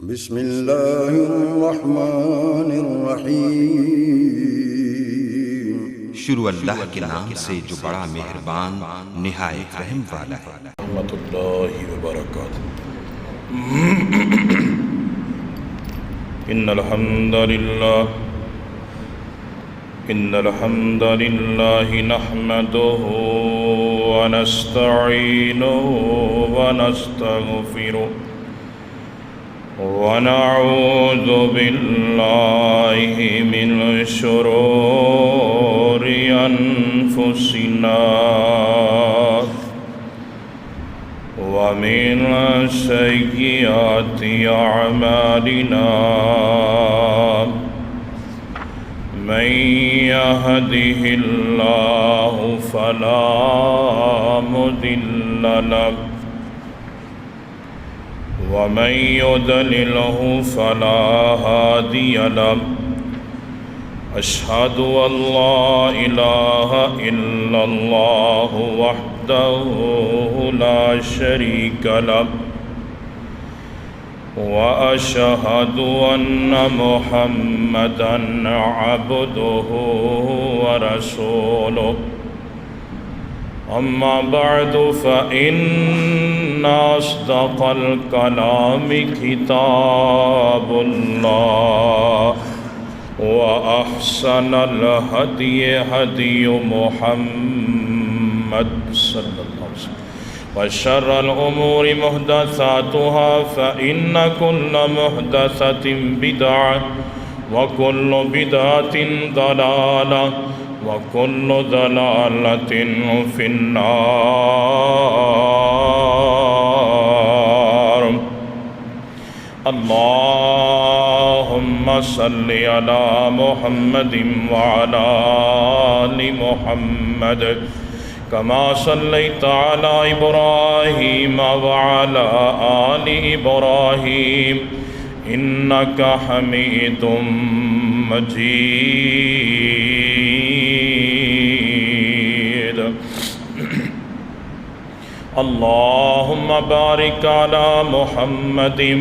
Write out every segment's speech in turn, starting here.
बिस्मिल्लाहिर्रहमानिर्रहीम। शुरू अल्लाह के नाम से जो बड़ा मेहरबान निहायत रहम वाला है। रहमतुल्लाहि व बरकातुहू। इन्नल हम्दलिल्लाहि नहमदुहु व नस्तईनुहु व नस्तगफिरुहु व नऊज़ु बिल्लाहि मिन शुरूरि अनफुसिना व मिन सय्यिआति अअमालिना। मन यहदिहिल्लाहु फला मुदिल्ल लहु व मन युद्लिल्हु फला हादिय लहु। अशहदु अल्ला इलाहा इल्लल्लाहु वहदहु ला शरीक लहु व अशहदु अन्न मुहम्मदन अब्दुहु व रसूलुहु। अम्मा बअदु फ़इन्न अस्दक़ल कलामि किताबुल्लाह व अहसनल हदयि हदयु मुहम्मद सल्लल्लाहु अलैहि वसल्लम व शर्रल उमूरि मुहदसातुहा फ़इन्न कुल्ल मुहदसतिन बिदअह व कुल्लु बिदअतिन दलालह व कुल्लु दलालतिन फिन्नार। अल्लाहुम्मा सल्लि अला मुहम्मदिन व अला आलि मुहम्मद कमा सल्लैता अला इब्राहीम व अला आलि इब्राहीम इन्नका हमीदुम मजीद। अल्लाहुम्मा बारिक अला मुहम्मदिन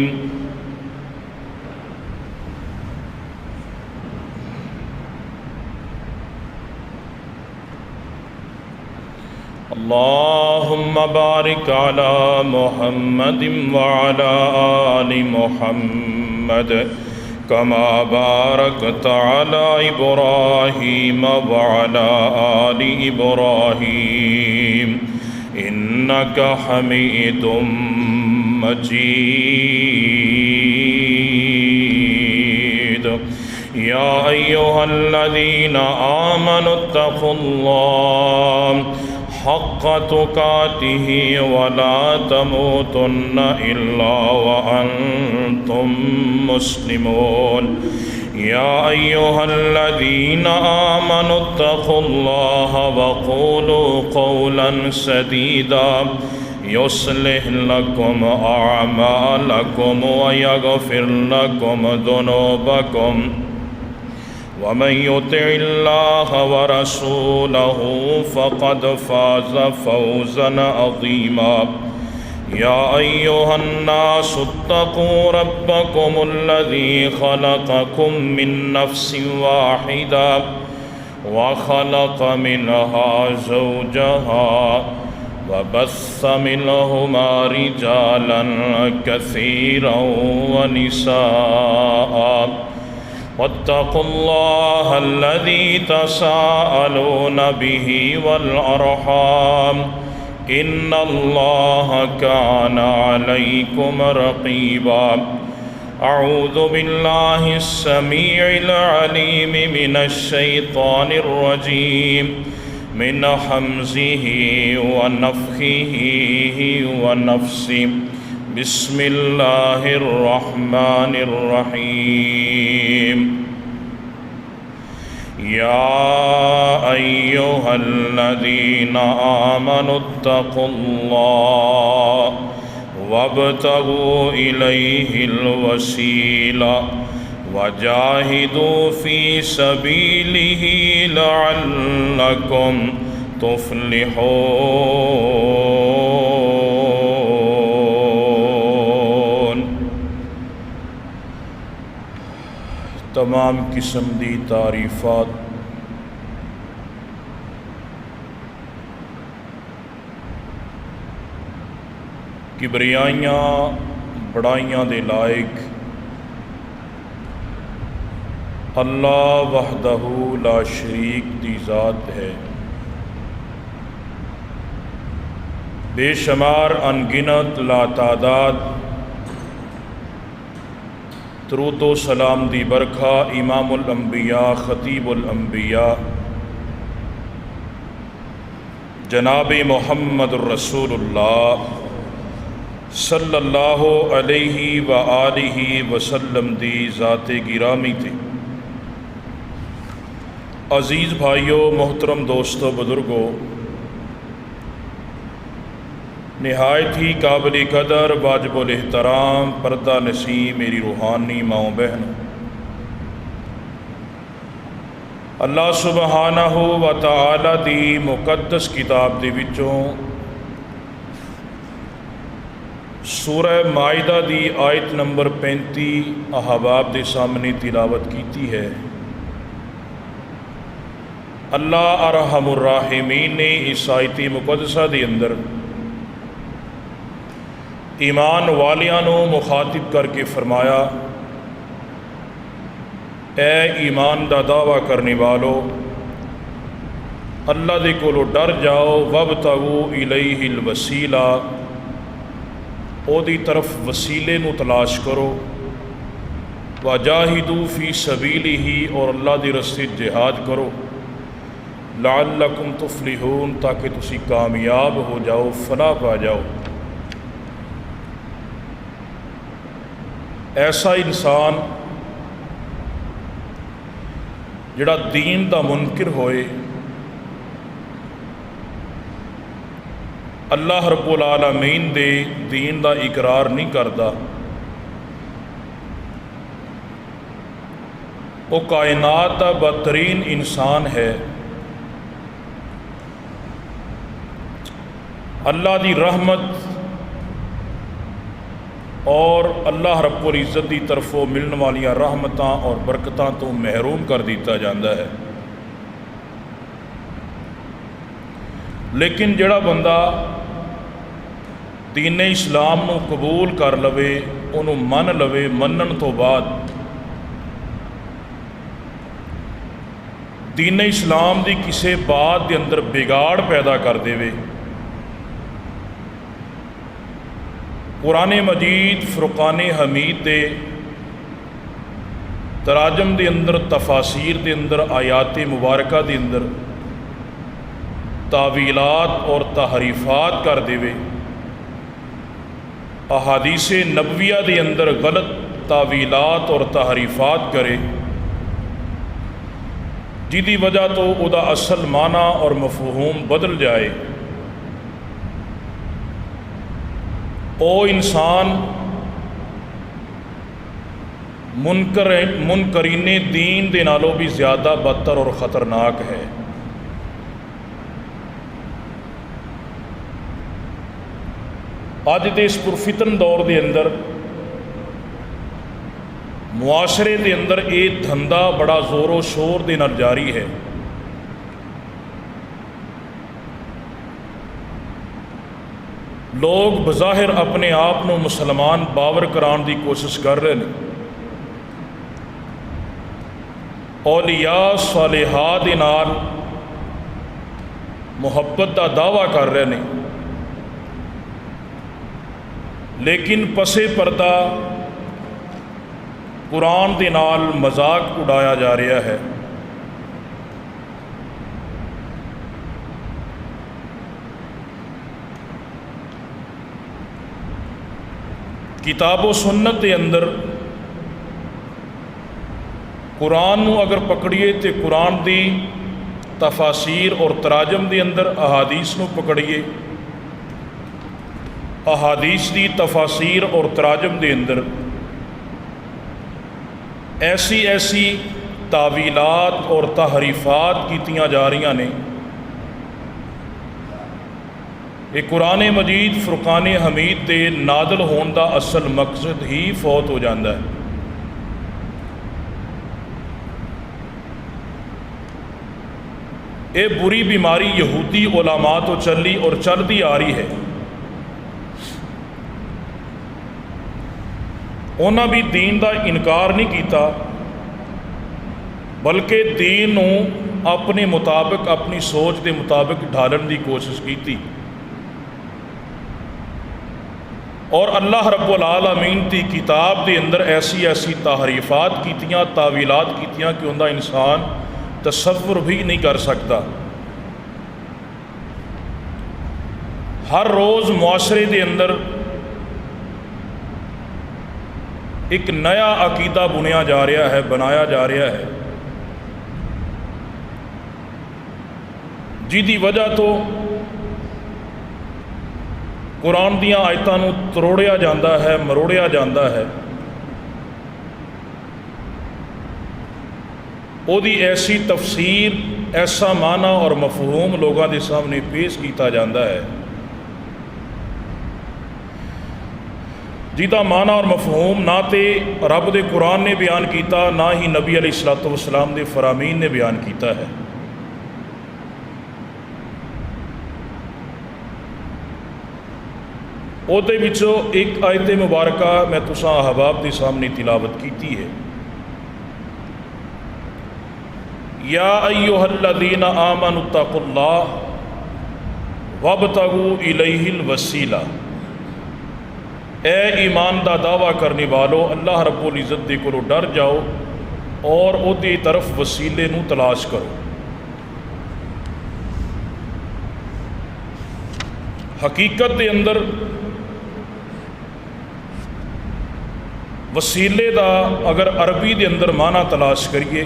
अल्लाहुम्मा बारिक अला मुहम्मदिन व अला आलि मुहम्मद कमा बारकता अला इब्राहीम व अला आलि इब्राहीम इन्नका हमीदुम मजीद। या अय्युहल्लज़ीना आमनुत्तक़ुल्लाह हक़्क़ तुक़ातिही वला तमूतुन्न इल्ला व अंतुम मुस्लिमून। या अय्युहल्लज़ीना आमनुत्तक़ुल्लाह वक़ूलू क़ौलन सदीदा युस्लिह लकुम अअमालकुम व यग़फ़िर लकुम ज़ुनूबकुम वमन युतिइल्लाह व रसूलहु फ़क़द फ़ाज़ फ़ौज़न अज़ीमा। या अय्युहन्नासु इत्तक़ू रब्बकुमुल्लज़ी ख़लक़कुम मिन नफ़्सिन वाहिदा व ख़लक़ मिनहा ज़ौजहा व बस्स मिनहुमा रिजालन कसीरन व निसाअ। वत्तक़ुल्लाह अल्लज़ी तसाअलून बिही वल अर्हाम इन्नल्लाह कान अलैकुम रक़ीबा। अऊज़ु बिल्लाहि अस्समीइल अलीम मिनश शैतानिर रजीम मिन हम्ज़िही व नफ़्ख़िही व नफ़्सिही। बिस्मिल्लाहिर्रहमानिर्रहीम। या अय्युहल्लज़ीना आमनुत्तक़ुल्लाह वब्तगू इलैहिल वसीला वजाहिदू फ़ी सबीलिही लअल्लकुम तुफ़्लिहून। तमाम किस्म दी तारीफात किबरियाइयां बड़ाइयां दे लायक अल्लाह वहदहू ला शरीक दी ज़ात है। बेशुमार अनगिनत लातादाद दरूद व सलाम दी बरखा इमामुल अंबिया खतीबुल अंबिया जनाब मुहम्मद रसूलुल्लाह सल्लल्लाहु अलैहि व आलिहि वसल्लम दी ज़ाते गिरामी थे। अज़ीज़ भाइयों, मोहतरम दोस्तों, बुज़ुर्गों, निहायत ही काबिल कदर वाजिबुल एहतराम पर्दा नसी मेरी रूहानी माओ बहन, अल्लाह सुबहानहू व तआला दी मुकद्दस किताब दे विचों सूरह माइदा दी आयत नंबर 35 अहबाब दे सामने तिलावत कीती है। अल्लाह अरहमुर राहिमीन ने इस आयत मुकद्दसा दे अंदर ईमान वालियां नूं मुखातिब करके फरमाया, ए ईमान दा दावा करने वालो, अल्लाह दे कोलों डर जाओ, वबतगू इलैहिल वसीला, ओदी तरफ वसीले नूं तलाश करो, वजाहिदू फी सबीलिही, और अल्लाह दे रस्ते जिहाद करो, लअल्लकुम तुफलिहून, ताकि तुसी कामयाब हो जाओ, फलाह पा जाओ। ऐसा इंसान जिहड़ा दीन दा मुनकिर होए, अल्लाह रब्बुल आलमीन दे दीन दा इकरार नहीं करता, वो कायनात दा बदतरीन इंसान है। अल्लाह दी रहमत और अल्लाह रब्बुल इज़्ज़त की तरफों मिलने वालियां रहमतां और बरकतां तो महरूम कर दिता जाता है। लेकिन जिहड़ा बंदा दीन इस्लाम नूं कबूल कर लवे, उन्हों मन लवे, मनन तो बाद दीन इस्लाम की किसी बात के अंदर बिगाड़ पैदा कर देवे, कुरान मजीद फुरकान हमीद दे तराजम के अंदर, तफासीर के अंदर, आयात मुबारका के अंदर तावीलात और तहरीफात कर देवे, अहादीस नबविया के अंदर गलत तावीलात और तहरीफात करे, जिदी वजह तो उदा असल माना और मफहूम बदल जाए, ओ इंसान मुनकरीने दीन दे नालों भी ज़्यादा बदतर और ख़तरनाक है। अज के इस पुरफितन दौर के अंदर मुआशरे के अंदर ये धंधा बड़ा जोरों शोर के नाल जारी है। लोग बज़ाहिर अपने आप को मुसलमान बावर कराने की कोशिश कर रहे हैं, औलिया सालिहा दे नाल मुहब्बत का दावा कर रहे हैं, लेकिन पसे पर्दा कुरान दे नाल मजाक उड़ाया जा रहा है। किताबो सुन्नत के अंदर कुरान नूं अगर पकड़िए तो कुरान की तफासीर और तराजम के अंदर अहादीस नूं पकड़िए, अहादीस की तफासीर और तराजम के अंदर ऐसी ऐसी तावीलात और तहरीफात कीतियां जा रही ने। ये कुरान मजीद फुरकान हमीद के नादल होने का असल मकसद ही फौत हो जाता है। ये बुरी बीमारी यहूदी उलमा तो चली और चलती आ रही है। उन्होंने भी दीन का इनकार नहीं किया, बल्कि दीन नूं अपने मुताबिक, अपनी सोच के मुताबिक ढालण की कोशिश की और अल्लाह रब्बुल आलमीन की किताब के अंदर ऐसी ऐसी तहरीफात कीतियां, तावीलात कीतियां कि उनका इंसान तसव्वुर भी नहीं कर सकता। हर रोज़ मुआशरे के अंदर एक नया अकीदा बुनिया जा रहा है, बनाया जा रहा है, जिसकी वजह तो कुरान दीयां आयतां नूं तरोड़िया जाता है, मरोड़िया जाता है। ओदी ऐसी तफसीर, ऐसा माना और मफहूम लोगों के सामने पेश किया जाता है जिसका माना और मफहूम ना तो रब दे कुरान ने बयान किया, ना ही नबी अलैहिस्सलातु वस्सलाम दे फरामीन ने बयान किया है। ਉਹਦੇ ਵਿੱਚੋਂ एक आयत मुबारक मैं तुसां अहबाब के सामने तिलावत की है। या अय्युहल्लज़ीना आमनुत्तकुल्लाह वब्तगू इलैहिल वसीला। ए ईमान का दावा करने वालों, अल्लाह रब्बुल इज़्ज़त दे कोलों डर जाओ और उहदी तरफ वसीले नूं तलाश करो। हकीकत के अंदर वसीले का अगर अरबी के अंदर माना तलाश करिए,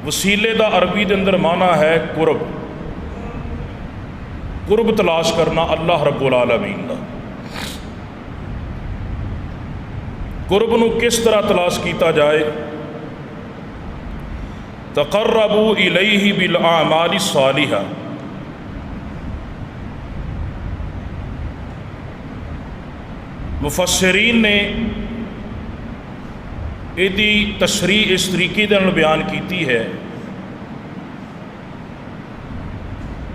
वसीले का अरबी के अंदर माना है कुर्ब। कुर्ब तलाश करना अल्लाह रब्बुल आलमीन का। कुर्ब नूं किस तरह तलाश किया जाए? तक़र्रबू इलैहि बिल आमालि सालिहा। मुफस्सिरीन ने इसकी तशरीह इस तरीके के बयान की है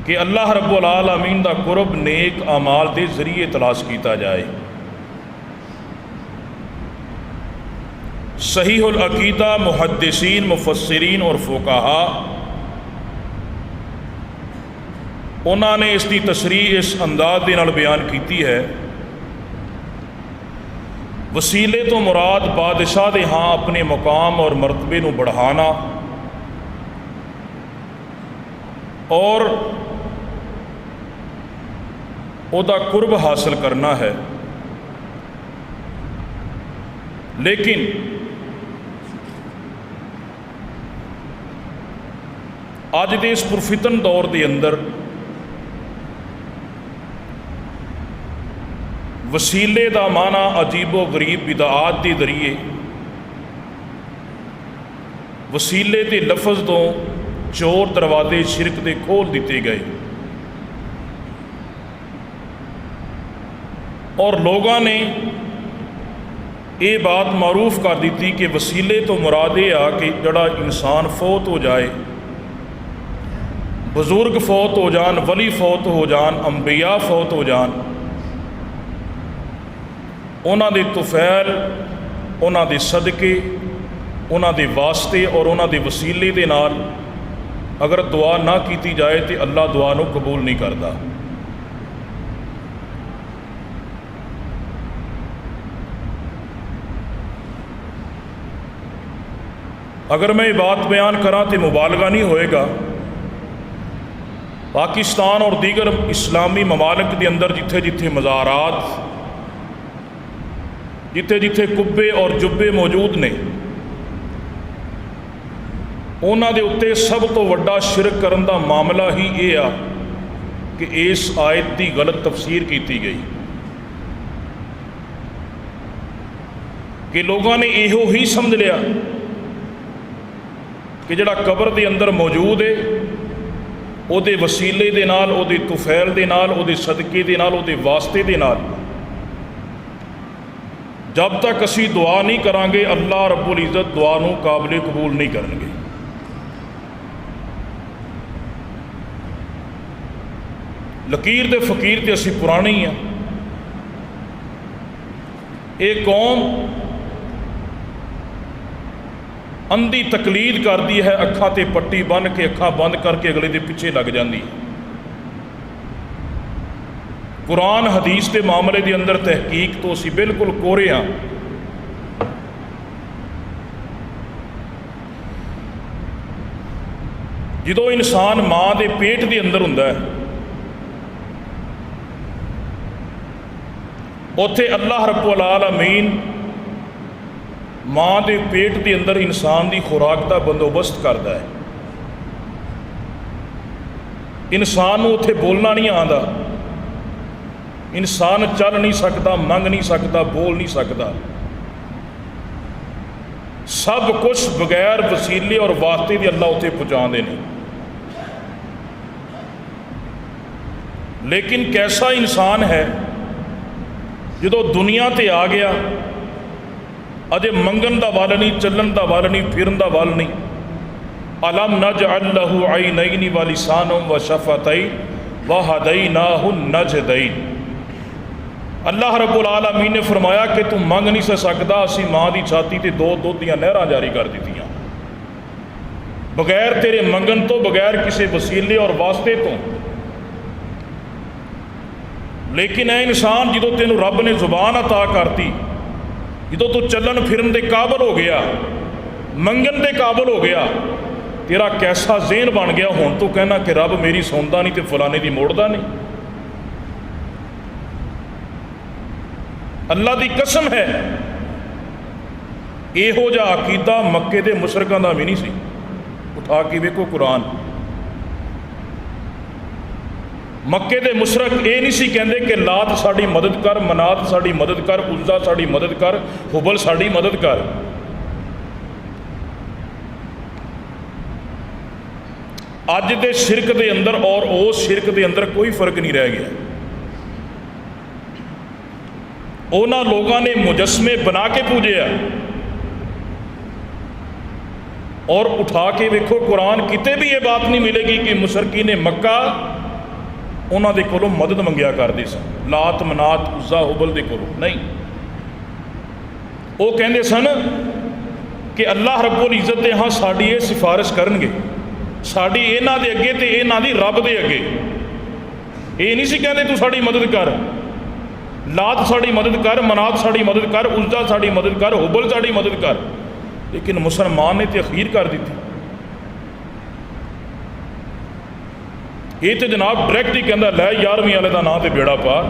कि अल्लाह रब्बुल आलमीन का कुर्ब नेक अमाल के जरिए तलाश किया जाए। सहीहुल अकीदा मुहद्दिसीन, मुफस्सिरीन और फुक़हा उन्होंने इसकी तशरीह इस अंदाज के नाल बयान की है। वसीले तो मुराद बादशाह दे हाँ अपने मुकाम और मरतबे नूं बढ़ाना और उहदा कुर्ब हासिल करना है। लेकिन अज के इस पुरफितन दौर के अंदर वसीले का माना अजीबो गरीब बिदात के जरिए वसीले के लफज तो चोर दरवाजे शिरक के खोल दिते गए और लोगों ने ये बात मारूफ कर दी कि वसीले तो मुराद ये आ कि जड़ा इंसान फौत हो जाए, बुजुर्ग फौत हो जान, वली फौत हो जान, अंबिया फौत हो जान, उन्हां दे तुफैल, उन्हां दे सदके, उन्हां दे वास्ते और उन्हां दे वसीले दे नाल अगर दुआ ना की जाए तो अल्लाह दुआ नूं कबूल नहीं करता। अगर मैं ये बात बयान करा तो मुबालगा नहीं होएगा। पाकिस्तान और दीगर इस्लामी ममालिक के अंदर जिथे जिथे मज़ारात, जिथे जिथे कुब्बे और जुब्बे मौजूद ने, उन्हां दे उत्ते सब तो वड्डा शिरक करन दा मामला ही ये आ कि इस आयत की गलत तफसीर की गई कि लोगों ने इहो ही समझ लिया कि जिहड़ा कबर के अंदर मौजूद है उहदे वसीले दे नाल, उहदे तुफैल दे नाल, उहदे सदके दे नाल, उहदे वास्ते दे नाल जब तक असी दुआ नहीं करांगे अल्लाह रब्बुल इज़्ज़त दुआ नूं काबिल कबूल नहीं करनगे। लकीर दे फकीर ते असी पुराने ही हाँ। ये कौम अंधी तकलीद करती है, अखां ते पट्टी बन के अखां बंद करके अगले दे पिछे लग जाती है। कुरान हदीस के मामले के अंदर तहकीक तो असी बिल्कुल कोरे हाँ। जो इंसान माँ के पेट के अंदर हुंदा है, उत्थे अल्लाह रब्बुल आलमीन माँ के पेट के अंदर इंसान की खुराक का बंदोबस्त करता है। इंसान को उत्थे बोलना नहीं आता, इंसान चल नहीं सकता, मंग नहीं सकता, बोल नहीं सकता। सब कुछ बगैर वसीले और वास्ते की अल्लाह उत्थे पहुँचाते हैं। लेकिन कैसा इंसान है जो दुनिया ते आ गया, अजे मंगन का वल नहीं, चलन का वल नहीं, फिरन का वल नहीं। अलम नजअल लहू ऐनैन व लिसानन व शफ़तैन व हदैनाहु नजदैन। अल्लाह रब्बुल आलमीन ने फरमाया कि तू मंग नहीं सकता, असी माँ की छाती ते दो दुध दियां नहरां जारी कर दित्तियां बगैर तेरे मंगन तो, बगैर किसी वसीले और वास्ते तो। लेकिन ऐ इंसान जो तेनों रब ने जुबान अता करती, जो तू चलन फिरन के काबल हो गया, मंगन के काबल हो गया, तेरा कैसा ज़हन बन गया। हुण तू कहना कि रब मेरी सुनता नहीं तो फलाने की मोड़ता नहीं। अल्लाह की कसम है, इहो जिहा अकीदा मक्के के मुशरकां दा भी नहीं सी। उठा के वेखो कुरान। मक्के दे मुशरक ये नहीं सी कहंदे कि लात साड़ी मदद कर, मनात साड़ी मदद कर, उज़्ज़ा साड़ी मदद कर, हुबल साड़ी मदद कर। अज दे शिरक दे अंदर और उस शिरक दे अंदर कोई फर्क नहीं रह गया। उन्हां लोगों ने मुजस्मे बना के पूजे आ। और उठा के वेखो कुरान, किते भी ये बात नहीं मिलेगी कि मुशरकी ने मक्का उन्होंने कोलों मदद मंगिया करते सन, लात मनात उज़्ज़ा हुबल दे कोलों नहीं। वो कहते सन कि अल्लाह रब्बुल इज़्ज़त दे हाँ साड़ी ये सिफारिश करनगे, साड़ी इन्हां दे अगे ते इन्हां दी रब दे अगे। ये नहीं सी कहते तू साड़ी मदद कर, लात साड़ी मदद कर, मनात साड़ी मदद कर, उज़्ज़ा साड़ी मदद कर, हुबल साड़ी मदद कर। लेकिन मुसलमान ने तो अखीर कर दी थी। ये तो जनाब डायरैक्ट ही कहता लै 11वीं वाले का नाम तो बेड़ा पार।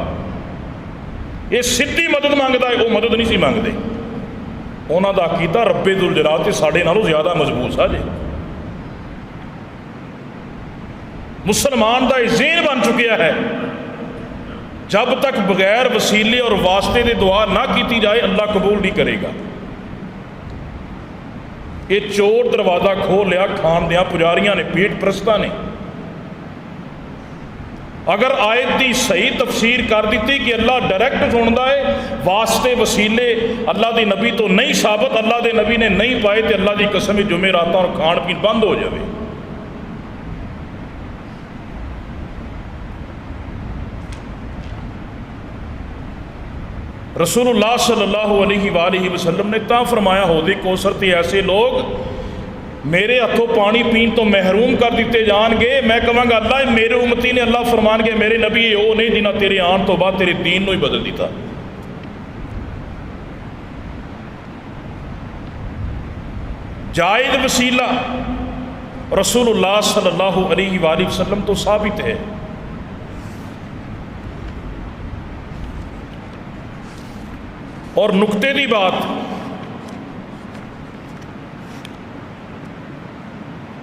ये सीधी मदद मंगता है, वो मदद नहीं सी मंगते। उन्हों का अकीदा रब्बे दुल जलाल तो साढ़े नालों ज़्यादा मजबूत सा जे। मुसलमान का यह ज़हन बन चुकिया है, जब तक बगैर वसीले और वास्ते की दुआ ना की जाए अल्लाह कबूल नहीं करेगा। ये चोर दरवाज़ा खोल लिया खान दिया पुजारियां ने, पेट परस्तां ने। अगर आयत की सही तफसीर कर दी कि अल्लाह डायरैक्ट सुनता है, वास्ते वसीले अल्लाह के नबी तो नहीं साबित, अल्लाह के नबी ने नहीं पाए, तो अल्लाह की कसम जुमेरातां और खाण पीन बंद हो जाए। रसूलुल्लाह सल्लल्लाहु अलैहि वसल्लम ने ता फरमाया, होदे कौसर ते ऐसे लोग मेरे हथों पानी पीन तो महरूम कर दिते जाएंगे। मैं कहूँगा अल्लाह मेरे उम्मती ने, अल्लाह फरमानगे मेरे नबी वो नहीं जिन्हें तेरे आने तो बाद तेरे दीन ही बदल दिता। जायज़ वसीला रसूलुल्लाह सल्लल्लाहु अलैहि वसल्लम तो साबित है। और नुक्ते की बात,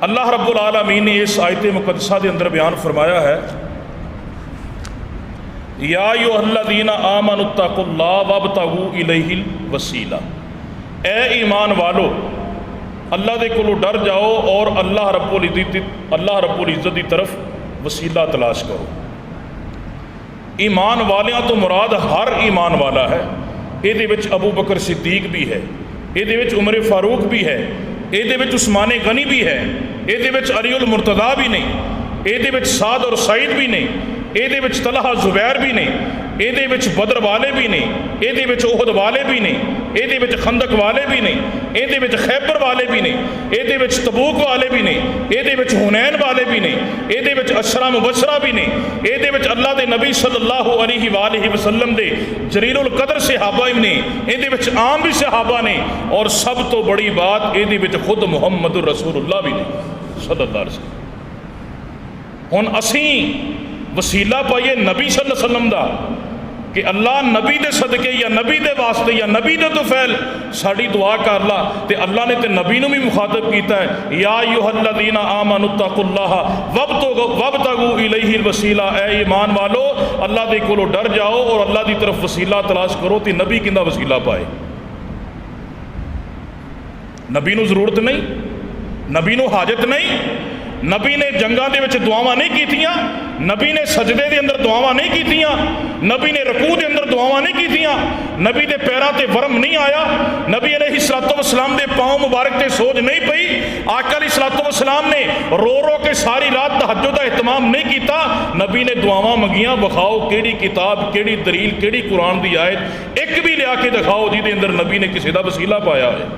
अल्लाह रब्बुल आलमीन ने इस आयत मुकद्दसा के अंदर बयान फरमाया है, या अय्युहल्लज़ीना आमनुत्तकुल्लाह वब्तगू इलैहिल वसीला। ए ईमान वालो, अल्लाह के कोलों डर जाओ और अल्लाह रब्बुल इज़्ज़त की तरफ वसीला तलाश करो। ईमान वालियां तो मुराद हर ईमान वाला है। ये अबू बकर सिद्दीक भी है, ये उमर फारूक भी है, ये उस्मान गनी भी है, ये अली उल मुर्तज़ा भी नहीं, ये साद और सईद भी नहीं, ਇਹਦੇ ਵਿੱਚ ਤਲਹਾ ਜ਼ੁਬੈਰ ਵੀ ਨੇ, ਇਹਦੇ ਵਿੱਚ ਬਦਰ ਵਾਲੇ ਵੀ ਨੇ, ਇਹਦੇ ਵਿੱਚ ਉਹਦ ਵਾਲੇ ਵੀ ਨੇ, ਇਹਦੇ ਵਿੱਚ ਖੰਦਕ ਵਾਲੇ ਵੀ ਨੇ, ਇਹਦੇ ਵਿੱਚ ਖੈਬਰ ਵਾਲੇ ਵੀ ਨੇ, ਇਹਦੇ ਵਿੱਚ ਤਬੂਕ ਵਾਲੇ ਵੀ ਨੇ, ਇਹਦੇ ਵਿੱਚ ਹੁਨੈਨ ਵਾਲੇ ਵੀ ਨੇ, ਇਹਦੇ ਵਿੱਚ ਅਸ਼ਰਾ ਮੁਬਸ਼ਰਾ ਵੀ ਨੇ, ਇਹਦੇ ਵਿੱਚ ਅੱਲਾਹ ਦੇ ਨਬੀ ਸੱਲੱਲਾਹੁ अलैहि वसल्लम ਦੇ ਜਲੀਲੁਲ ਕਦਰ ਸਹਾਬਾ ਵੀ ਨੇ, ਇਹਦੇ ਵਿੱਚ ਆਮ ਵੀ ਸਹਾਬਾ ਨੇ, ਔਰ ਸਭ ਤੋਂ ਬੜੀ ਬਾਤ ਇਹਦੇ ਵਿੱਚ ਖੁਦ ਮੁਹੰਮਦ ਰਸੂਲullah ਵੀ ਨੇ ਸੱਲੱਲਾਹੁ अलैहि वसल्लम। ਹੁਣ ਅਸੀਂ ਵਸੀਲਾ ਪਾਈਏ ਨਬੀ ਸੱਲੱਲਾਹੁ अलैहि वसल्लम ਦਾ कि अल्लाह नबी दे सदके या नबी दे वास्ते या नबी दे तुफैल साड़ी दुआ कर ला, तो अल्लाह ने तो नबी नूं भी मुखातब किया है, या अय्युहल्लज़ीना आमनुत्तकुल्लाह वब्तगू इलैहिल वसीला, ए ईमान वालो अल्लाह दे कोलों डर जाओ और अल्लाह की तरफ वसीला तलाश करो। तो नबी किंदा वसीला पाए? नबी नूं जरूरत नहीं, नबी नूं हाजत नहीं, नबी ने जंगां दे विच दुआवां नहीं कीतियां, नबी ने सजदे दे अंदर दुआवां नहीं कीतियां, नबी ने रकू दे अंदर दुआवां नहीं कीतियां, नबी दे पैरां ते वरम नहीं आया, नबी अलैहिस्सलातु वस्सलाम दे पाँव मुबारक ते सोज नहीं पई, आका अलैहिस्सलातु वस्सलाम ने रो रो के सारी रात तहज्जुद दा एहतमाम नहीं कीता, नबी ने दुआवां मंगियां, विखाओ केड़ी किताब, केड़ी दलील, केड़ी कुरान दी आयत एक भी लिया के दिखाओ जिहदे अंदर नबी ने किसी दा वसीला पाया है।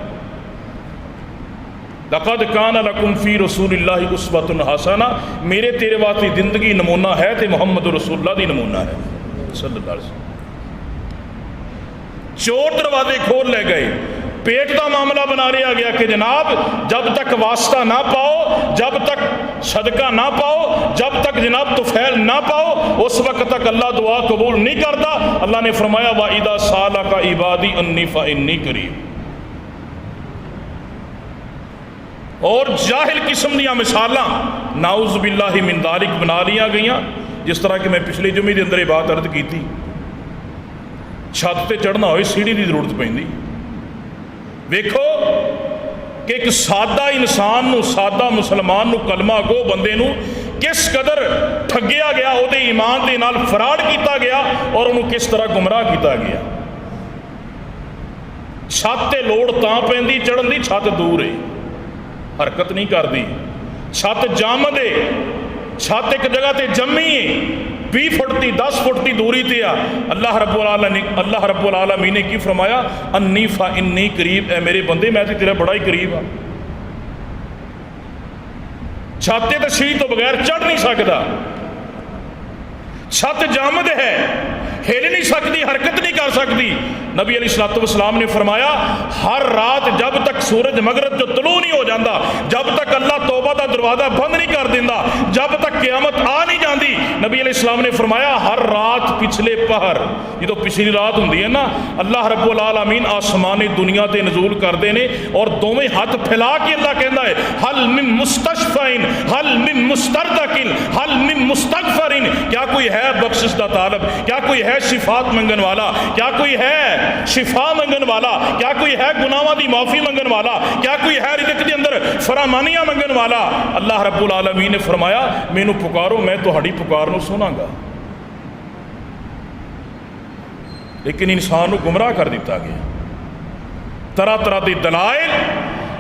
लक़द कान लकुम फ़ी रसूलिल्लाहि उस्वतुन हसना, मेरे तेरे वास्ते जिंदगी नमूना है तो मुहम्मद रसूलुल्लाह दी नमूना है सल्लल्लाहु अलैहि वसल्लम। चोर दरवाजे खोल ले गए, पेट का मामला बना लिया गया कि जनाब जब तक वास्ता ना पाओ, जब तक सदका ना पाओ, जब तक जनाब तुफैल ना पाओ, उस वक्त तक अल्लाह दुआ कबूल नहीं करता। अल्लाह ने फरमाया वा इदा सालका इबादी अन्नी फ़इन्नी करीब। और जाहिल किस्म दियाँ मिसालां नाउज़ बिल्लाहि मिन ज़ालिक बना लिया गई, जिस तरह कि मैं पिछले जुमे के अंदर ये बात अर्ज की, छत पर चढ़ना हो सीढ़ी की जरूरत पैंदी। वेखो कि एक सादा इंसान नूं, सादा मुसलमान नूं, कलमा गो बंदे नूं किस कदर ठगिया गया, उहदे ईमान दे नाल फराड किया गया और उन्होंने किस तरह गुमराह किया गया। छत ते लोड़ तां पैंदी चढ़न दी, छत दूर है, हरकत नहीं करती, छत जम दे, छत एक जगह ते जमी है, 20 फुट की 10 फुट की दूरी ते आ। अल्लाह रब्बुल आलमीन ने की फरमाया, अन्नी फ़इन्नी करीब, ए मेरे बंदे मैं तो तेरा बड़ा ही करीब हाँ। छत ते तशरीह तो बगैर चढ़ नहीं सकता, छत जामद है, हिल नहीं सकती, हरकत नहीं कर सकती। नबी अलैहिस्सलातु वस्सलाम ने फरमाया हर रात जब तक सूरज मगरब जो तलू नहीं हो जाता, जब तक अल्लाह तौबा का दरवाज़ा बंद नहीं कर देता, जब तक क़यामत आ नहीं जाती, नबी अलैहिस्सलाम ने फरमाया हर रात पिछले पहर, जो पिछली रात होंगी है ना, अल्लाह रब्बुल आलमीन आसमानी दुनिया से नजूल करते हैं और दोवें हाथ फैला के अल्लाह कहता है हल मिन मुस्तशफ़ईन हल मिन मुस्तरज़किन हल मिन मुस्तगफ़रिन, क्या कोई है बख्शिश का तालब, क्या कोई है शिफात मंगन वाला, क्या कोई है शिफा मंगन वाला, क्या कोई है गुनाहों की माफ़ी मंगन वाला, क्या कोई है रिज़्क़ के अंदर फरामानियां मंगन वाला। अल्लाह रब्बुल आलमीन ने फरमाया मैनू पुकारो, मैं तुहाड़ी पुकार नूं सुनांगा। लेकिन इंसान को गुमराह कर दिता गया, तरह तरह के दलाइल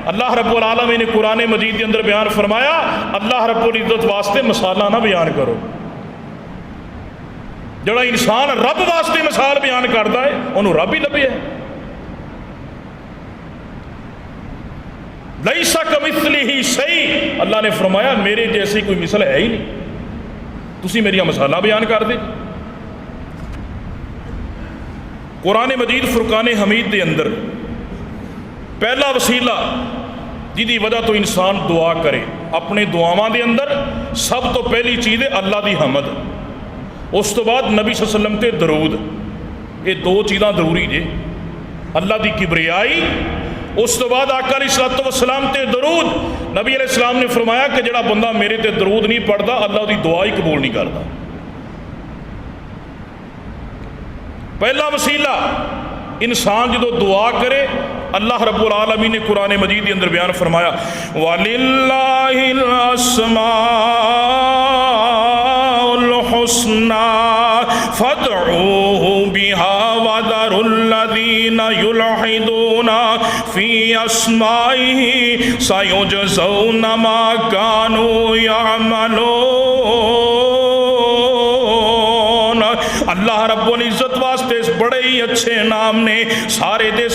अल्लाह रब्बुल आलमीन ने कुरान मजीद के अंदर बयान फरमाया। अल्लाह रब्बुल इज़्ज़त वास्ते मिसालां ना बयान करो, जड़ा इंसान रब वास्ते मिसाल बयान करता है उन्होंने रब ही लभ्या है। लैसा कमिस्लिही शै, अल्लाह ने फरमाया मेरे जैसी कोई मिसल है ही नहीं, तुसी मेरिया मिसालां बयान कर दे। कुरान मजीद फुरकान हमीद के अंदर पहला वसीला जिहदी वजह तो इंसान दुआ करे, अपने दुआवां दे अंदर सब तो पहली चीज़ है अल्लाह की हमद, उस तो बाद नबी सल्लल्लाहु अलैहि वसल्लम ते दरूद। ये दो चीज़ां जरूरी जे, अल्लाह की किबरियाई, उस तो बाद आका अलैहिस्सलातु वस्सलाम ते दरूद। नबी अलैहिस्सलाम ने फरमाया कि जिहड़ा बंदा मेरे ते दरूद नहीं पढ़ता अल्लाह उसदी दुआ ही कबूल नहीं करता। पहला वसीला इंसान जो दुआ करे, अल्लाह रब्बुल आलमीन ने कुरान मजीद के अंदर बयान फरमाया वलिल्लाहिल अस्माउल हुस्ना फदऊहु बिहा वदरुल्लज़ीना युल्हिदूना फी अस्माइही सयुजज़ौना मा कानू यअमलून। बड़े ही अच्छे नाम ने, सारे दे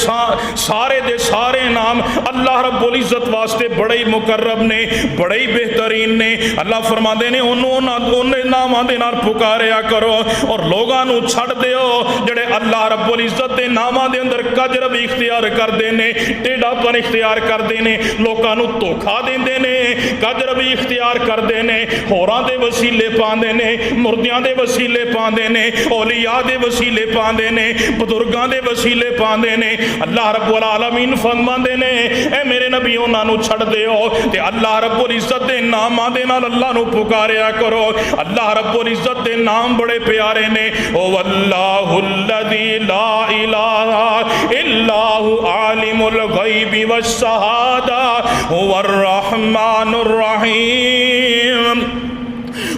सारे नाम अल्लाह रब्बुल इज़्ज़त वास्ते बड़े ही मुकर्रब ने, बड़े ही बेहतरीन ने। अल्लाह फरमाते ने उन्होंने नामां दे नाल पुकारिया करो और लोगों नूं छड्ड दिओ जिहड़े अल्लाह रब्बुल इज़्ज़त दे नामां दे अंदर कजरब इख्तियार करते ने, टेढ़ापन इख्तियार करते ने, लोगों नूं धोखा देंदे ने, कजरब इख्तियार करते ने, होरां दे वसीले पांदे ने, मुर्दियां दे वसीले पांदे ने, औलिया दे वसीले पांदे ने, बुजुर्गां दे वसीले पांदे ने। अल्लाह रब्बुल आलमीन फरमांदे ने ए मेरे नबी उन्हां नूं छड्ड दिओ ते अल्लाह रब्बुल इज़्ज़त दे नामां दे नाल अल्लाह नूं पुकारिया करो। अल्लाह रब्बुल इज़्ज़त दे नाम बड़े प्यारे ने। ओ वल्लाहुल्लज़ी ला इलाहा इल्लाहु आलिमुल गैबि वश्शहादा हुवर रहमानुर रहीम।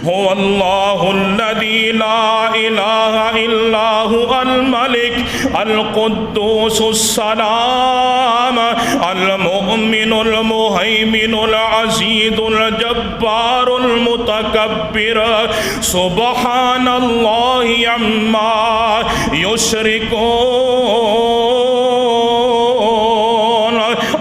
हुवल्लाहुल्लज़ी ला इलाहा इल्लाहु अल मलिक अल कुद्दूसुस सलाम अल मुमिनुल मुहैमिनुल अज़ीज़ुल जब्बारुल मुतकब्बिर सुब्हानल्लाहि अम्मा युशरिकून।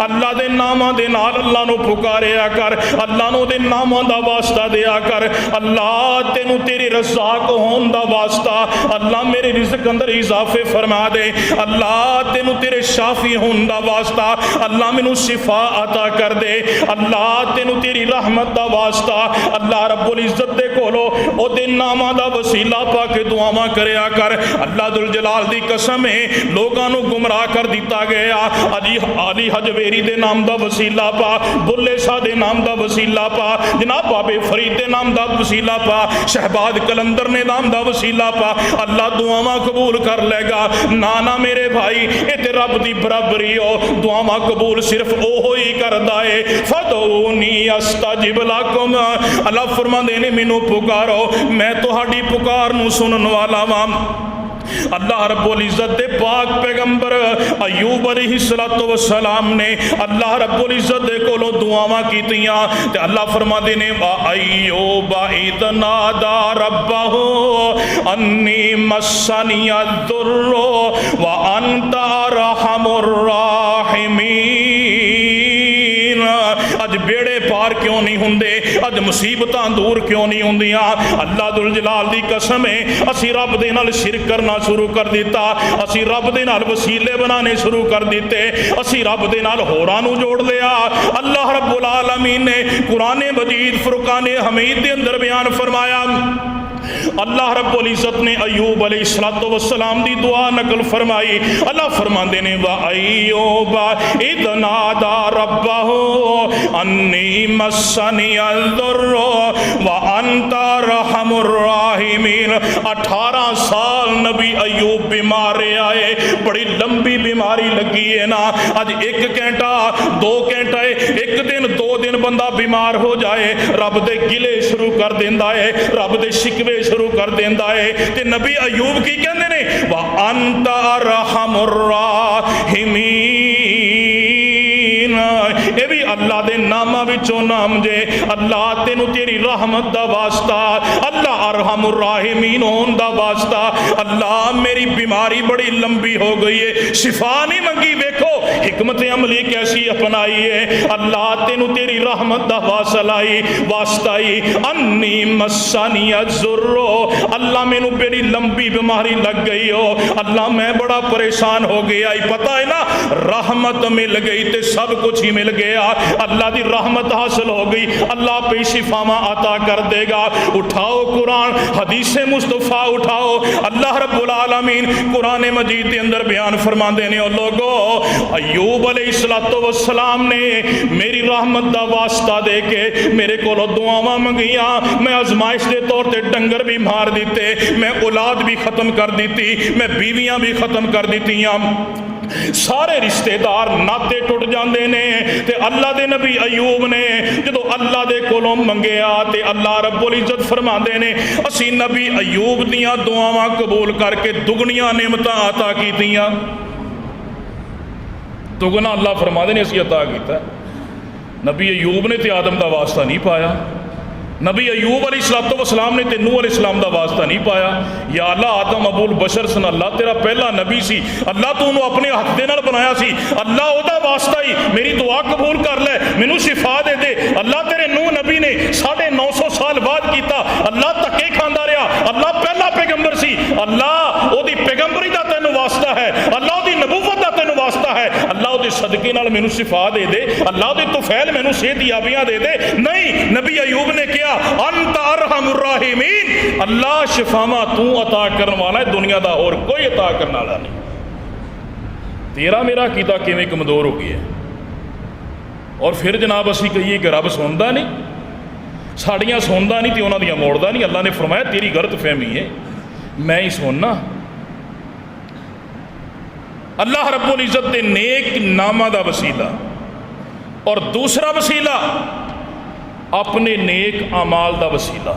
अल्लाह दे नामां दे नाल अल्लाह नूं पुकारिया कर, अल्लाह नूं दे नामां दा वास्ता दिया कर। अल्लाह तेनू तेरे रज़ाक होने दा वास्ता, अल्लाह मेरे रिज़्क अंदर इजाफे फरमा दे। अल्लाह तेनू तेरे शाफी होने दा वास्ता, अल्लाह मैनू शिफा अता कर दे। अल्लाह तेनू तेरी रहमत दा वास्ता, अल्लाह रब्बुल इज़्ज़त दे कोलो ओदे नामां दा वसीला पा के दुआवां करया कर। अल्लाह दुल जलाल दी कसम है लोगां नू गुमराह कर दिता गया। अली हजवेरी दे नाम दा वसीला पा, बुल्ले शाह दे नाम दा वसीला पा, जनाब बाबे फरीद दे नाम दा वसीला पा, शहबाज कलंदर ने नाम दा वसीला पा। अल्लाह दुआवां कबूल कर लेगा। ना ना मेरे भाई ये ते रब दी बराबरी हो, दुआवां कबूल सिर्फ ओहो ही करदा है। फदऊनी अस्तजिब लकुम। अल्लाह फरमांदे ने मैनू पुकारो मैं तुहाडी पुकार नू सुनन वाला वां। अल्लाह रब्बुल इज़्ज़त दे पाक पैगंबर अयूब अलैहिस्सलातु वस्सलाम ने अल्लाह रब्बुल इज़्ज़त दे कोलों दुआवां कीतियां ते अल्लाह फरमाते ने वा अयूब इज़ नादा रब्बहु अन्नी मस्सनिय दुर्रु व अंता अर्हमुर राहिमीन। अज बेड़े पार क्यों नहीं हुंदे, अज मुसीबतां दूर क्यों नहीं हुंदियां? अल्लाह दुल जलाल दी कसम है असी रब दे नाल शिरक करना शुरू कर दिता, असी रब दे नाल वसीले बनाने शुरू कर दिते, असी रब दे नाल होरां नू जोड़ लिया। अल्लाह रब्बुल आलमीन ने कुरान मजीद फुरकान हमीद दे अंदर बयान फरमाया। अल्लाह रब्बुल इज़्ज़त ने अयूब अलैहिस्सलातु वस्सलाम दी दुआ नकल फरमाई। अल्लाह फरमांदे ने वा अयूब इज़ नादा रब्बहु अन्नी मस्सनियल दुर्रु व अंता अर्हमुर राहिमीन। 18 साल नबी अयूब बीमार आए, बड़ी लंबी बीमारी लगी है ना। अज 1 घंटा 2 घंटे 1 दिन 2 दिन बंदा बीमार हो जाए रब दे गिले शुरू कर देंदा है, रब दे शिकवे शुरू कर देंदा है। ते नबी अयूब की कहंदे ने वा अंता अर्हमुर राहिमीन। ये भी अल्लाह दे नामां विचों नाम जे। अल्लाह तेनू तेरी रहमत दा वास्ता, अल्लाह अरहमुर राहिमीन होने दा वास्ता। अल्लाह मेरी बीमारी बड़ी लंबी हो गई है, शिफा नहीं मंगी, देखो हिकमत अमली कैसी अपनाई है। अल्लाह तेनू तेरी रहमत दा वास्ताई अन्नी मस्सानिया जुर्रो। अल्लाह मैनू बड़ी लंबी बीमारी लग गई हो, अल्लाह मैं बड़ा परेशान हो गया। पता है ना रहमत मिल गई तो सब कुछ ही मिल गया। अल्लाह की रहमत हासिल हो गई, अल्लाह पे शिफावा अता कर देगा। उठाओ कुरान हदीस मुस्तफ़ा उठाओ। अल्लाह रब्बुल आलमीन कुरान मजीद के अंदर बयान फरमाते हैं और लोगो अयूब अलैहिस्सलातु वस्सलाम ने मेरी रहमत का वास्ता दे के मेरे को दुआवां मंगिया। मैं आजमाइश के तौर पर डंगर भी मार दिते, मैं औलाद भी खत्म कर दी, मैं बीवियां भी खत्म कर दित्तियां, सारे रिश्तेदार नाते टुट जाते ने। ते अल्लाह दे नबी अयूब ने जो अल्लाह दे कोलों मंगया ते अल्लाह रब्बुल इज़्ज़त फरमाते ने असी नबी अयूब दियां दुआवां कबूल करके दुगनियां नेमतां अता कीतियां। दुगना अल्लाह फरमाते ने असी अता किया। नबी अयूब ने तो आदम का वास्ता नहीं पाया, नबी अयूब अलैहिस्सलाम ने ते नूह अलैहिस्सलाम का वास्ता नहीं पाया। या अल्लाह आदम अबुल बशर सन, अल्लाह तेरा पहला नबी सी, अल्लाह तू उन्होंने अपने हथ दे नाल बनाया सी, अल्लाह ओदा वास्ता ही मेरी दुआ कबूल कर लै, मैनू शिफा दे दे। अल्लाह तेरे नूह नबी ने 950 साल बाद किया, अल्लाह धक्के खांदा रहा, अल्लाह पहला पैगंबर सी, अल्लाह ओदी पैगंबरी का तेनों वास्ता है, अल्लाह ओदी नबूवत का तेनों वास्ता है, अल्लाह ओदे सदके नाल मैनू शिफा दे दे, अल्लाह ओदे तुफैल मैनू सेहत याबियां दे दे। नहीं, नबी अयूब ने किया अंत अरहमुर राहिमीन, अल्लाह शिफावा तू अता करने वाला है, दुनिया का और कोई अता करने वाला नहीं। तेरा मेरा कीता किवें कमजोर हो गया। और फिर जनाब असी कहिए कि रब सुनता नहीं, साड़ियाँ सुनता नहीं तो उन्होंने मोड़ता नहीं। अल्लाह ने फरमाया तेरी गलत फहमी है, मैं ही सुनना। अल्लाह रब्बुल इज़्ज़त के नेक नामा का वसीला और दूसरा वसीला अपने नेक अमाल का वसीला।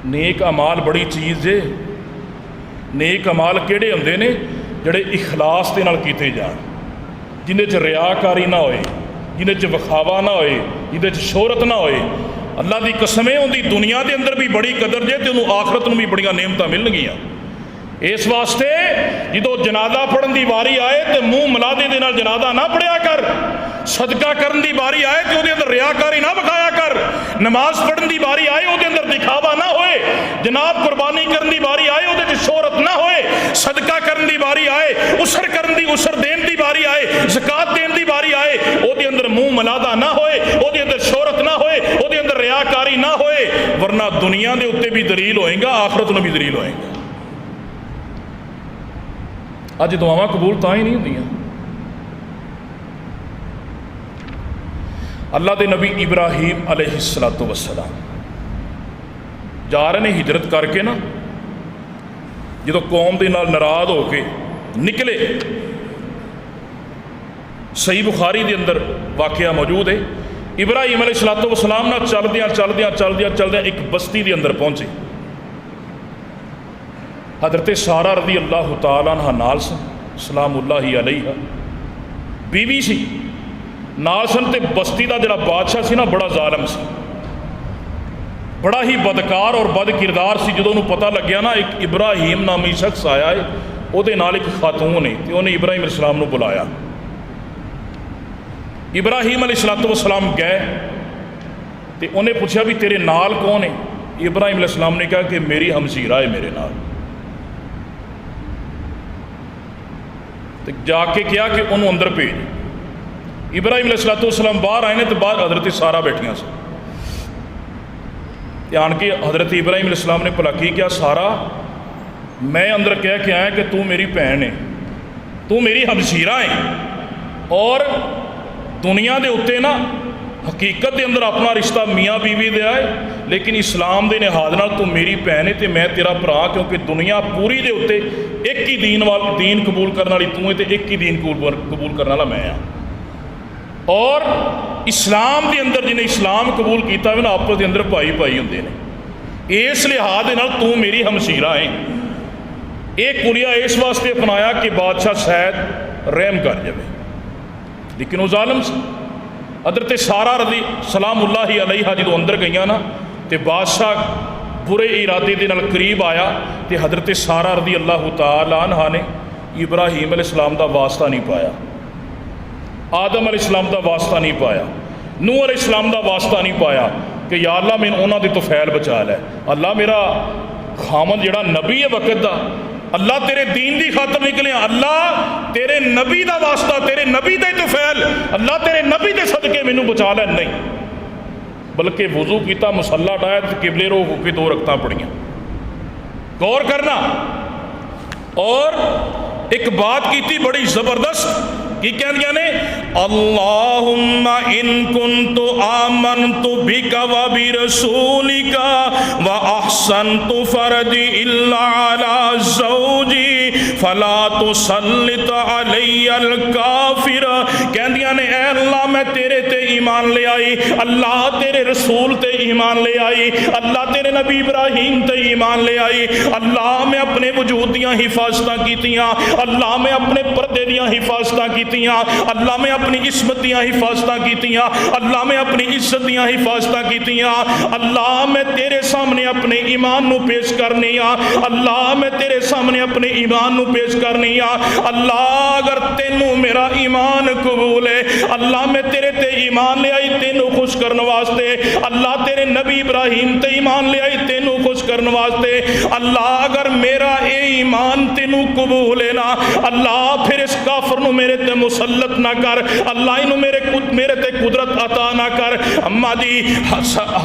नेक अमाल बड़ी चीज़ है। नेक अमाल किहड़े हुंदे ने? जिहड़े इखलास दे नाल कीते जाण, जिन्हें च रियाकारी ना होए, जिन्हें च विखावा ना होए, जिन्हें च शोहरत ना होए। अल्लाह की कसमें उनकी दुनिया के अंदर भी बड़ी कदर जे, तो उन्होंने आखरत में भी बड़ियां नेमतां मिलणगियां। इस वास्ते जो जनाजा पढ़न की वारी आए तो मूँह मिलादे दे नाल जनाजा ना पढ़िया कर, सदका करन की बारी आए तो अंदर रियाकारी ना विखाया कर, नमाज पढ़न की बारी आए वो अंदर दिखावा ना होए, जनाब कुर्बानी करन की बारी आए वो शोहरत ना होए, सदका करन की बारी आए, उसर करन की उसर देन की बारी आए, ज़कात देन की बारी आए वो अंदर मूँह मिलादा ना होए, वो अंदर शोहरत ना होए, वो अंदर रियाकारी ना होए, वरना दुनिया के उत्ते भी दलील होएगा, आखरत में भी दलील होएगा। अज दुआवां कबूल तां ही नहीं होंदियां। अल्लाह के नबी इब्राहीम अलैहिस्सलातु वस्सलाम जा रहे हैं हिजरत करके ना, जो कौम के नाल नाराज होके निकले। सही बुखारी के अंदर वाकया मौजूद है। इब्राहीम अलैहिस्सलातु वस्सलाम ना चलदियां एक बस्ती के अंदर पहुँचे। हज़रत सारा रज़ी अल्लाह तआला अन्हा नाल सन, सलामुल्लाहि अलैहा, बीवी सी नाल सन। ते बस्ती का जिहड़ा बादशाह सी ना, बड़ा जालिम सी, बड़ा ही बदकार और बद किरदार सी। जो उन्होंने पता लग्या ना एक इब्राहीम नामी शख्स आया है, वो नाल एक खातून है, तो उन्हें इब्राहीम अलैहिस्सलाम नूं बुलाया। इब्राहीम अलैहिस्सलातु वस्सलाम गए तो उन्हें पूछा भी तेरे नाल कौन है? इब्राहीम अलैहिस्सलाम ने कहा कि मेरी हमशीरा है मेरे नाल। तो जाके क्या कि उन्होंने अंदर भेज। इब्राहीम अलैहिस्सलातु वस्सलाम बाहर आए ने तो बाहर हज़रत सारा बैठियां सी। आन के हज़रत इब्राहीम अलैहिस्सलाम ने भला की क्या? सारा मैं अंदर कह के आया कि तू मेरी भैन है, तू मेरी हमशीरा है, और दुनिया के उत्ते ना हकीकत के अंदर अपना रिश्ता मियाँ बीवी दे आए, लेकिन इस्लाम के लिहाज नाल तू मेरी भैन है तो मैं तेरा भरा, क्योंकि दुनिया पूरी के उत्ते एक ही दीन कबूल करने वाली तू है तो एक ही दीन कबूल करने वाला मैं हाँ। और इस्लाम के अंदर जिन्हें इस्लाम कबूल किया ना, आपस के अंदर भाई भाई होंगे ने। इस लिहाज के नाल तू मेरी हमशीरा है। एक कुलिया इस वास्ते अपनाया कि बादशाह शायद रहम कर जाए, लेकिन वो जालिम से। हज़रत सारा रज़ी सलामुल्लाहि अलैहा जो अंदर गई ना, तो बादशाह बुरे इरादे के नाल करीब आया, तो हज़रत सारा रज़ी अल्लाह तआला अन्हा ने इब्राहीम अलैहिस्सलाम का वास्ता नहीं पाया, आदम अलैहिस्सलाम का वास्ता नहीं पाया, नूह अलैहिस्सलाम का वास्ता नहीं पाया कि या अल्लाह मैनूं उन्हां दे तो फैल बचा लै। अल्लाह मेरा खामद जिहड़ा नबी है वक़्त दा, अल्लाह तेरे दीन की खातर निकले, अल्लाह तेरे नबी का वास्ता, तेरे नबी दे तो फैल, अल्लाह तेरे नबी के सदके मैनूं बचा लै। नहीं, बल्कि वजू किया, मुसल्ला डाया तो किबले रो होकर 2 रकतां पढ़ियां। गौर करना। और एक बात की बड़ी ज़बरदस्त की कहदियां ने, अल्लाहुम्मा इन कुन्तु आमनतु बिका व बिरसूलिका व अहसनतु फरजी इल्ला अला ज़ौजी फला तुसल्लित अलैयल काफिर कहंदियां ने ऐ अल्लाह मैं तेरे ते ईमान ले आई, अल्लाह तेरे रसूल ते ईमान ले आई, अल्लाह तेरे नबी इब्राहीम ते ईमान ले आई, अल्लाह मैं अपने वजूद दियां हिफाजतां कीतियां, अल्लाह मैं अपने पर्दे दियां हिफाजतां कीतियां, अल्लाह मैं अपनी इस्मत दियां हिफाजतां कीतियां, अल्लाह मैं अपनी इज्जत दियां हिफाजतां कीतियां, अल्लाह मैं तेरे सामने अपने ईमान नू पेश करनी आ, अल्लाह मैं तेरे सामने अपने ईमान नू पेश करनी आ, अल्लाह अगर तेनू मेरा ईमान कबूल है, अल्लाह मैं तेरे ते ईमान ले आई तेनू खुश करने वास्ते, अल्लाह तेरे नबी इब्राहीम ते ईमान ले आई तेनू खुश करने वास्ते, अल्लाह अगर मेरा ए ईमान तेनू कबूल है ना, अल्लाह फिर इस काफर नू मेरे ते मुसल्लत ना कर, अल्लाह इनू मेरे ते कुदरत अता ना कर। अम्मा जी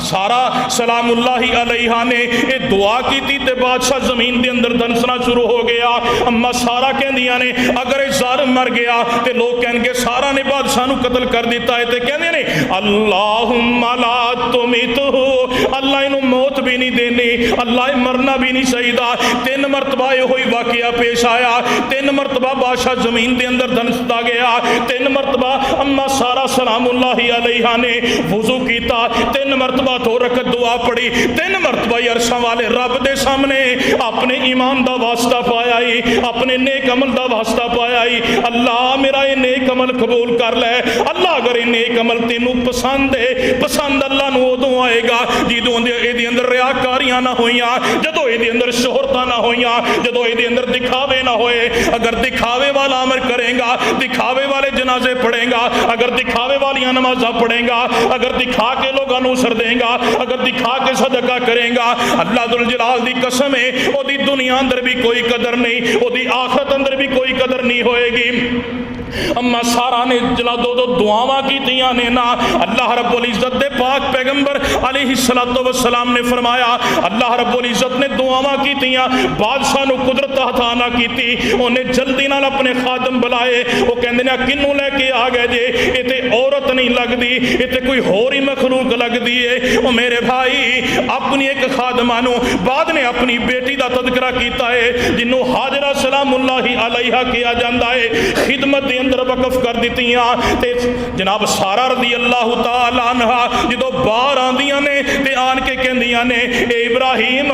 सारा सलामुल्लाहि अलैहा ने ये दुआ की थी ते बादशाह जमीन के अंदर दनसना शुरू हो गया। अम्मा सारा कहंदियां ने अगर ये जालिम मर गया तो लोग कहेंगे सारा ने बादशाह नू कत्ल कर दिता है, तो कहंदे ने अल्लाहुम्मा ला तुमितहु, अल्लाह इनू मौत भी नहीं देनी, अल्लाह मरना भी नहीं चाहिदा। 3 मरतबा यो ही वाकया पेश आया, 3 मरतबा बादशाह जमीन के अंदर दनसदा गया, 3 मरतबा अम्मा सारा सलामुल्लाहि अलैहा ने वुजू कीता, 3 मरतबा 2 रकअत दुआ पढ़ी, 3 मरतबा अरशां वाले रब दे सामने अपने ईमान दा वास्ता पाया ही, अपने नेक अमल दा वास्ता पाया ही, अल्लाह मेरा ये नेक अमल कबूल कर ले, अल्लाह अगर ये नेक अमल तेनू पसंद है, पसंद अल्लाह नू उदों आएगा जिदों इहदे अंदर रियाकारियां ना होईयां, जदों इहदे अंदर शोहरतां ना होईयां, जदों इहदे अंदर दिखावे ना होए। अगर दिखावे वाला अमल करेगा, दिखावे वाले जनाजे पढ़ेगा, अगर दिखावे वालियां नमाज़ां पढ़ेगा, अगर दिखा के लोगों नू सर देगा, अगर दिखा के सदका करेगा, अल्लाह दुल जलाल दी कसम है ओदी दुनिया अंदर भी कोई कदर नहीं, ओदी आखिरत अंदर भी कोई कदर नहीं होएगी। अम्मा सारा ने जला दो दुआवां कीतियां ने ना, अल्लाह रब्बुल इज्जत दे पाक पैगंबर अलैहिस्सलातु वस्सलाम ने फरमाया, अल्लाह रब्बुल इज्जत ने दुआवां कीतियां, बादशाह नू कुदरत अता ना कीती, उन्हें जल्दी नाल अपने खादम बुलाए, वो कहंदे ने किन्नू लेके आ गए जे, ये ते औरत नहीं लगदी, ये ते कोई होर ही मखलूक लगदी है। ओ मेरे भाई अपनी एक खादमा नू बाद ने अपनी बेटी दा तज़किरा कीता है जिन्नू हाजरा सलामुल्लाहि अलैहा किया जांदा है, खिदमत अंदर वकफ कर दित्तियां ते जनाब सारा रज़ी अल्लाह तआला अन्हा जदों बाहर आंदियां ने ते आन के कहंदियां ने ए इब्राहीम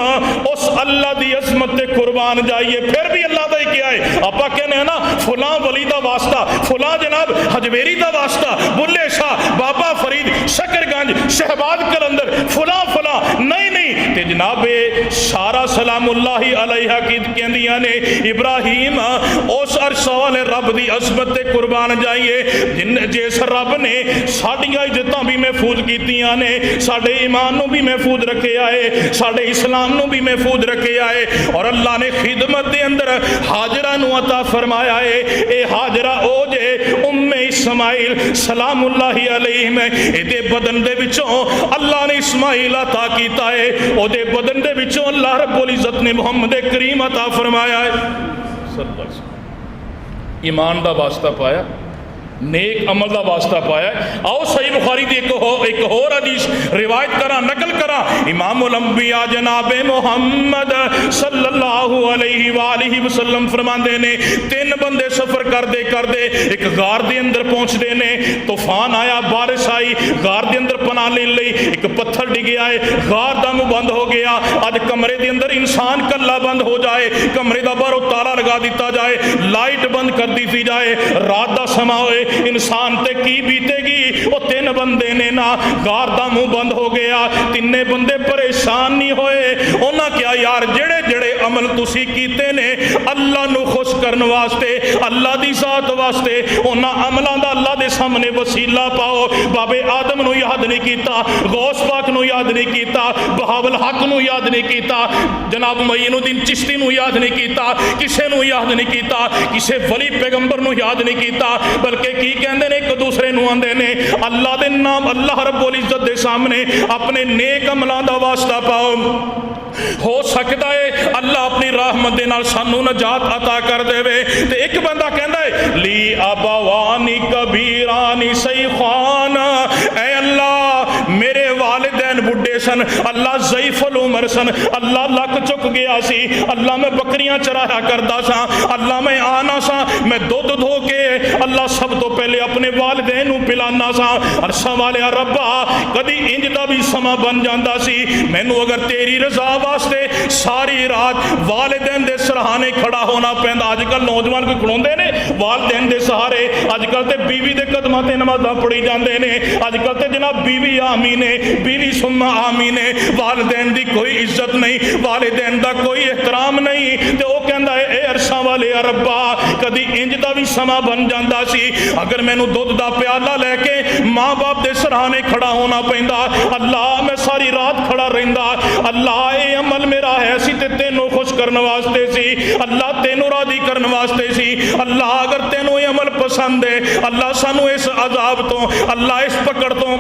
उस अल्लाह दी अज़मत ते कुर्बान जाइए, फिर भी अल्लाह दा ही क्या है, आपां कहने हैं ना फुलां वली दा वास्ता, फुलां जनाब हजवेरी दा वास्ता, बुल्ले शाह, बाबा फरीद, शकरगंज, शहबाज कलंदर, फुलां फुलां नहीं नहीं, ते जनाब सारा सलामुल्लाहि अलैहा की कहंदियां ने इब्राहीम उस अर्श वाले रब दी अज़मत ते कुर्बान जाइए जिस रब ने साडियां इज्जतां भी महफूज कीतियां ने, साडे ईमान नू भी महफूज रखे आए, साडे इस्लाम नू भी महफूज रखे आए, और अल्लाह ने खिदमत दे अंदर हाजरा नू अता फरमाया है। ए हाजरा ओ जे उम्मे इस्माइल सलामुल्लाहि अलैहिम, इहदे बदन दे विचों अल्लाह ने इस्माइल अता कीता है, ओदे बदन दे विचों अल्लाह रब्बुल इज्जत ने मुहम्मद करीम अता फरमाया है। सल्लल्लाहु अलैहि वसल्लम ईमान का वास्ता पाया, नेक अमल का वास्ता पाया। आओ सही बुखारी की एक होर हदीस रिवायत करा, नकल करा, इमामुल अंबिया जनाबे मुहम्मद सल्लल्लाहु अलैहि वालिहि वसल्लम फरमाते ने 3 बंदे सफर करते करते एक गार के अंदर पहुंचते ने, तूफान आया, बारिश आई, गार के अंदर पनाह ले लई, एक पत्थर डिगया है, गार का मुंह बंद हो गया। अज कमरे के अंदर इंसान कला बंद हो जाए, कमरे का बाहरों ताला लगा दिता जाए, लाइट बंद कर दी जाए, रात का समा होए, इंसान ते की बीतेगी। वो 3 बंदे ने ना गार दा मुंह बंद हो गया, 3 बंदे परेशान नहीं होए, उन्हें क्या यार जेड़े जेड़े अमल तुसी कीते ने अल्लाह नू खुश करने वास्ते, अल्लाह दी जात वास्ते, उन्हें अमलों का अल्लाह के सामने वसीला पाओ। बाबे आदम नू याद नहीं किया, गौस पाक नू याद नहीं किया, बहावल हक नू याद नहीं किया, जनाब मईनुद्दीन चिश्ती नू याद नहीं किया, किसे नू याद नहीं किया, किसे वली पैगंबर नू याद नहीं किया, बल्कि की कहते हैं एक दूसरे नू आंदे ने अल्लाह दे नाम, अल्लाह रब्बुल इज्जत दे सामने अपने नेक अमलों का वास्ता पाओ। हो सकता है अल्लाह अपनी रहमत दे नाल सानू नजात अता कर देवे। ते एक बंदा कहता है ली अबवानी कबीरानी सैखान, ऐ अल्लाह मेरे वालिदैन बुढ़े सन, अल्लाह ज़ईफुल उमर सन, अल्लाह लक चुक गया सी, अल्लाह मैं बकरियां चराया करता सा, अल्लाह मैं आना सा, मैं दुध धो के अल्लाह सब तो पहले अपने वालिदैन नूं पिलाना सा। अरशां वाले रब्बा कदी इंज दा भी समा बन जांदा सी मैनू अगर तेरी रजा वास्ते सारी रात वालिदैन दे सराहने खड़ा होना पैंदा। अजकल नौजवान कोई खड़ोंदे ने वालिदैन दे सहारे, अजकल ते बीवी दे कदमां ते नमाज़ां पढ़ी जांदे ने, अजकल ते जनाब बीवी आमी ने, बीवी सुम्मा आमी ने, वालिदैन दी कोई इज्जत नहीं, वालिदैन दा कोई एहतराम नहीं। ते वो कहंदा है ए अरशां वाले रब्बा कदी इंज दा भी समा बन जांदा सी अगर मैनू दुध दा प्याला लैके माँ बाप दे सराहने खड़ा होना पैंदा, अल्लाह मैं सारी रात खड़ा रहिंदा। अल्लाह ये अमल मेरा है सी ते तेनों खुश करने वास्ते सी, अल्लाह तेनों राजी करने वास्ते सी। अल्लाह अगर तेनों ये अमल पसंद है अल्लाह सानू इस अजाब तो, अल्लाह इस पकड़ तो,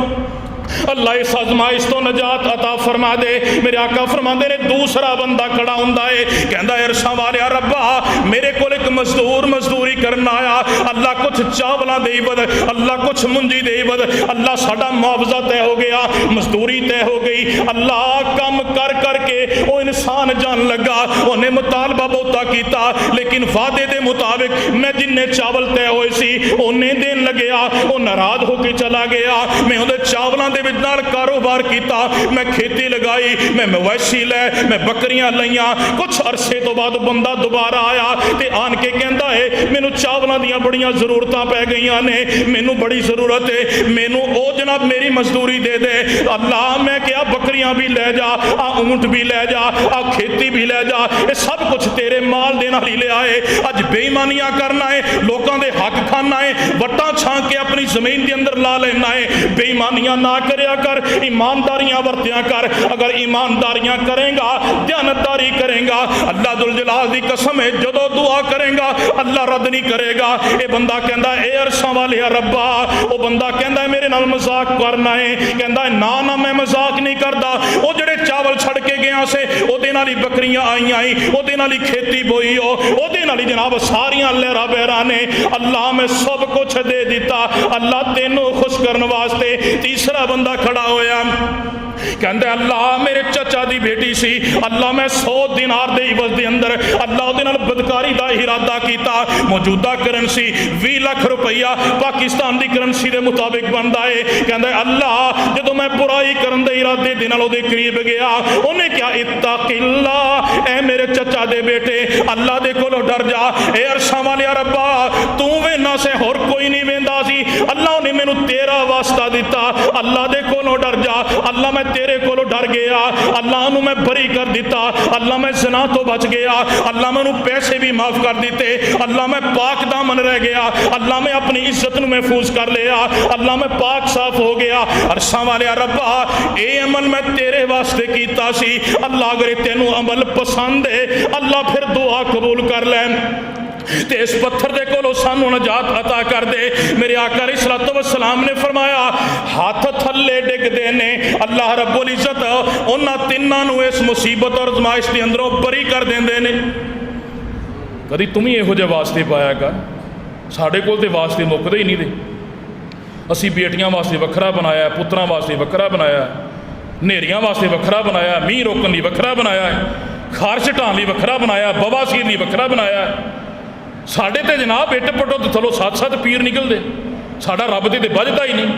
अल्लाह इस आजमाइश तो नजात अता फरमा दे। मेरे आका फरमाते ने दूसरा बंदा खड़ा हुंदा है कहंदा है अरशां वाले रब्बा मेरे को एक मजदूर मजदूरी करना आया, अल्लाह कुछ चावला दे बद, अल्लाह कुछ मुंजी दे बद, अल्लाह साडा मुआवजा तय हो गया, मजदूरी तय हो गई। अल्लाह कम कर करके वो इंसान जान लगा, उन्हें मुतालबा बहुता किया लेकिन वादे के मुताबिक मैं जिन्ने चावल तय होए सी उन्हें देन लग्या, वो नाराज होकर चला गया। मैं उहदे चावलों के नाल कारोबार किया, मैं खेती लगाई, मैं मवैशी लै, मैं बकरियां लईयां। कुछ अरसे तो बाद बंदा दोबारा आया ते आन के कहता है मैनू चावलों दी बड़ियां जरूरतां पै गई ने, मैनू बड़ी जरूरत है, मैनू ओ जनाब मेरी मजदूरी दे दे। अल्लाह मैं क्या बकरियां भी लै जा, आ ऊंट भी लै जा, आ खेती भी लै जा, ये सब कुछ तेरे माल दे नाल ही ले आए। अज बेईमानियां करना है, लोगों के हक खाना है, वट्टां छां के अपनी जमीन के अंदर ला लेना है। बेईमानियां ना करया कर, ईमानदारियां वरत्या कर। अगर ईमानदारियां करेगा, दयानतदारी करेगा, अल्लाह दुल जलाल दी कसम है जदों दुआ करेगा अल्लाह रद्द नहीं करेगा। ये बंदा कहंदा ए अरशां वाले रब्बा, वो बंदा कहंदा मेरे नाल मजाक करना है, कहंदा ना ना मैं मजाक नहीं करदा। वो जेड़े चावल छड़ के गया से ओदे नाल ही बकरियां आईयां आई, ओदे नाल ही खेती बोई, ओदे नाल ही जनाब सारियां लहरा बहरा ने। अल्लाह मैं सब कुछ दे दिता अल्लाह तेनों खुश करने वास्ते। तीसरा बंदा खड़ा होया कहंदा अल्लाह मेरे चाचा दी बेटी सी, अल्लाह मैं 100 दिनार दे इवज दे अंदर अल्लाह उहदे नाल बदकारी दा इरादा कीता। मौजूदा करेंसी 20 लाख रुपया पाकिस्तान दी करेंसी दे मुताबिक बनदा है। कहंदा अल्लाह जदों मैं बुराई करन दे इरादे दे नाल उहदे करीब गया, उहने क्या इत्तकिल्लाह, ए मेरे चाचा दे बेटे अल्लाह दे कोलों डर जा। ए अरशां वाले रब्बा तू वेना से होर कोई नहीं वेंदा सी, अल्लाह ने मैनू तेरा वास्ता दिता, अल्लाह दे कोलों डर जा। अल्लाह मैं तेरे कोलों डर गया, अल्लाह नू मैं बरी कर दिता, अल्लाह मैं ज़िना तो बच गया, अल्लाह मैनू पैसे भी माफ कर दिते, अल्लाह मैं पाक दामन रह गया, अल्लाह मैं अपनी इज्जत नू महफूज कर लिया, अल्लाह मैं पाक साफ हो गया। अरशां वाले रब्बा ये अमल मैं तेरे वास्ते कीता सी, अल्लाह अगर तेनू अमल पसंद है अल्लाह फिर दुआ कबूल कर लै ते इस पत्थर दे कोलों सानू नजात अता कर दे। मेरे आका अलैहिस्सलातु वस्सलाम ने फरमाया हाथ थल्ले डिगदे ने, अल्लाह रब्बुल इज्जत उन्हां तिन्हां नू इस मुसीबत और आजमाइश के अंदरों बरी कर देंदे ने। कदी तुम ही इहो जिहे वास्ते पाया कर, साडे कोल ते वास्ते मुकदे ही नहीं दे। असी बेटियां वास्ते वखरा बनाया, पुत्रां वास्ते वखरा बनाया, नेरियां वास्ते वखरा बनाया, मींह रोकण लई वखरा बनाया, खारश ढाण लई वखरा बनाया, बवासीर लई वखरा बनाया। साढ़े ते जनाब इट पटो तो थलो 7-7 पीर निकलते, साडा रब ते बजदा ही नहीं।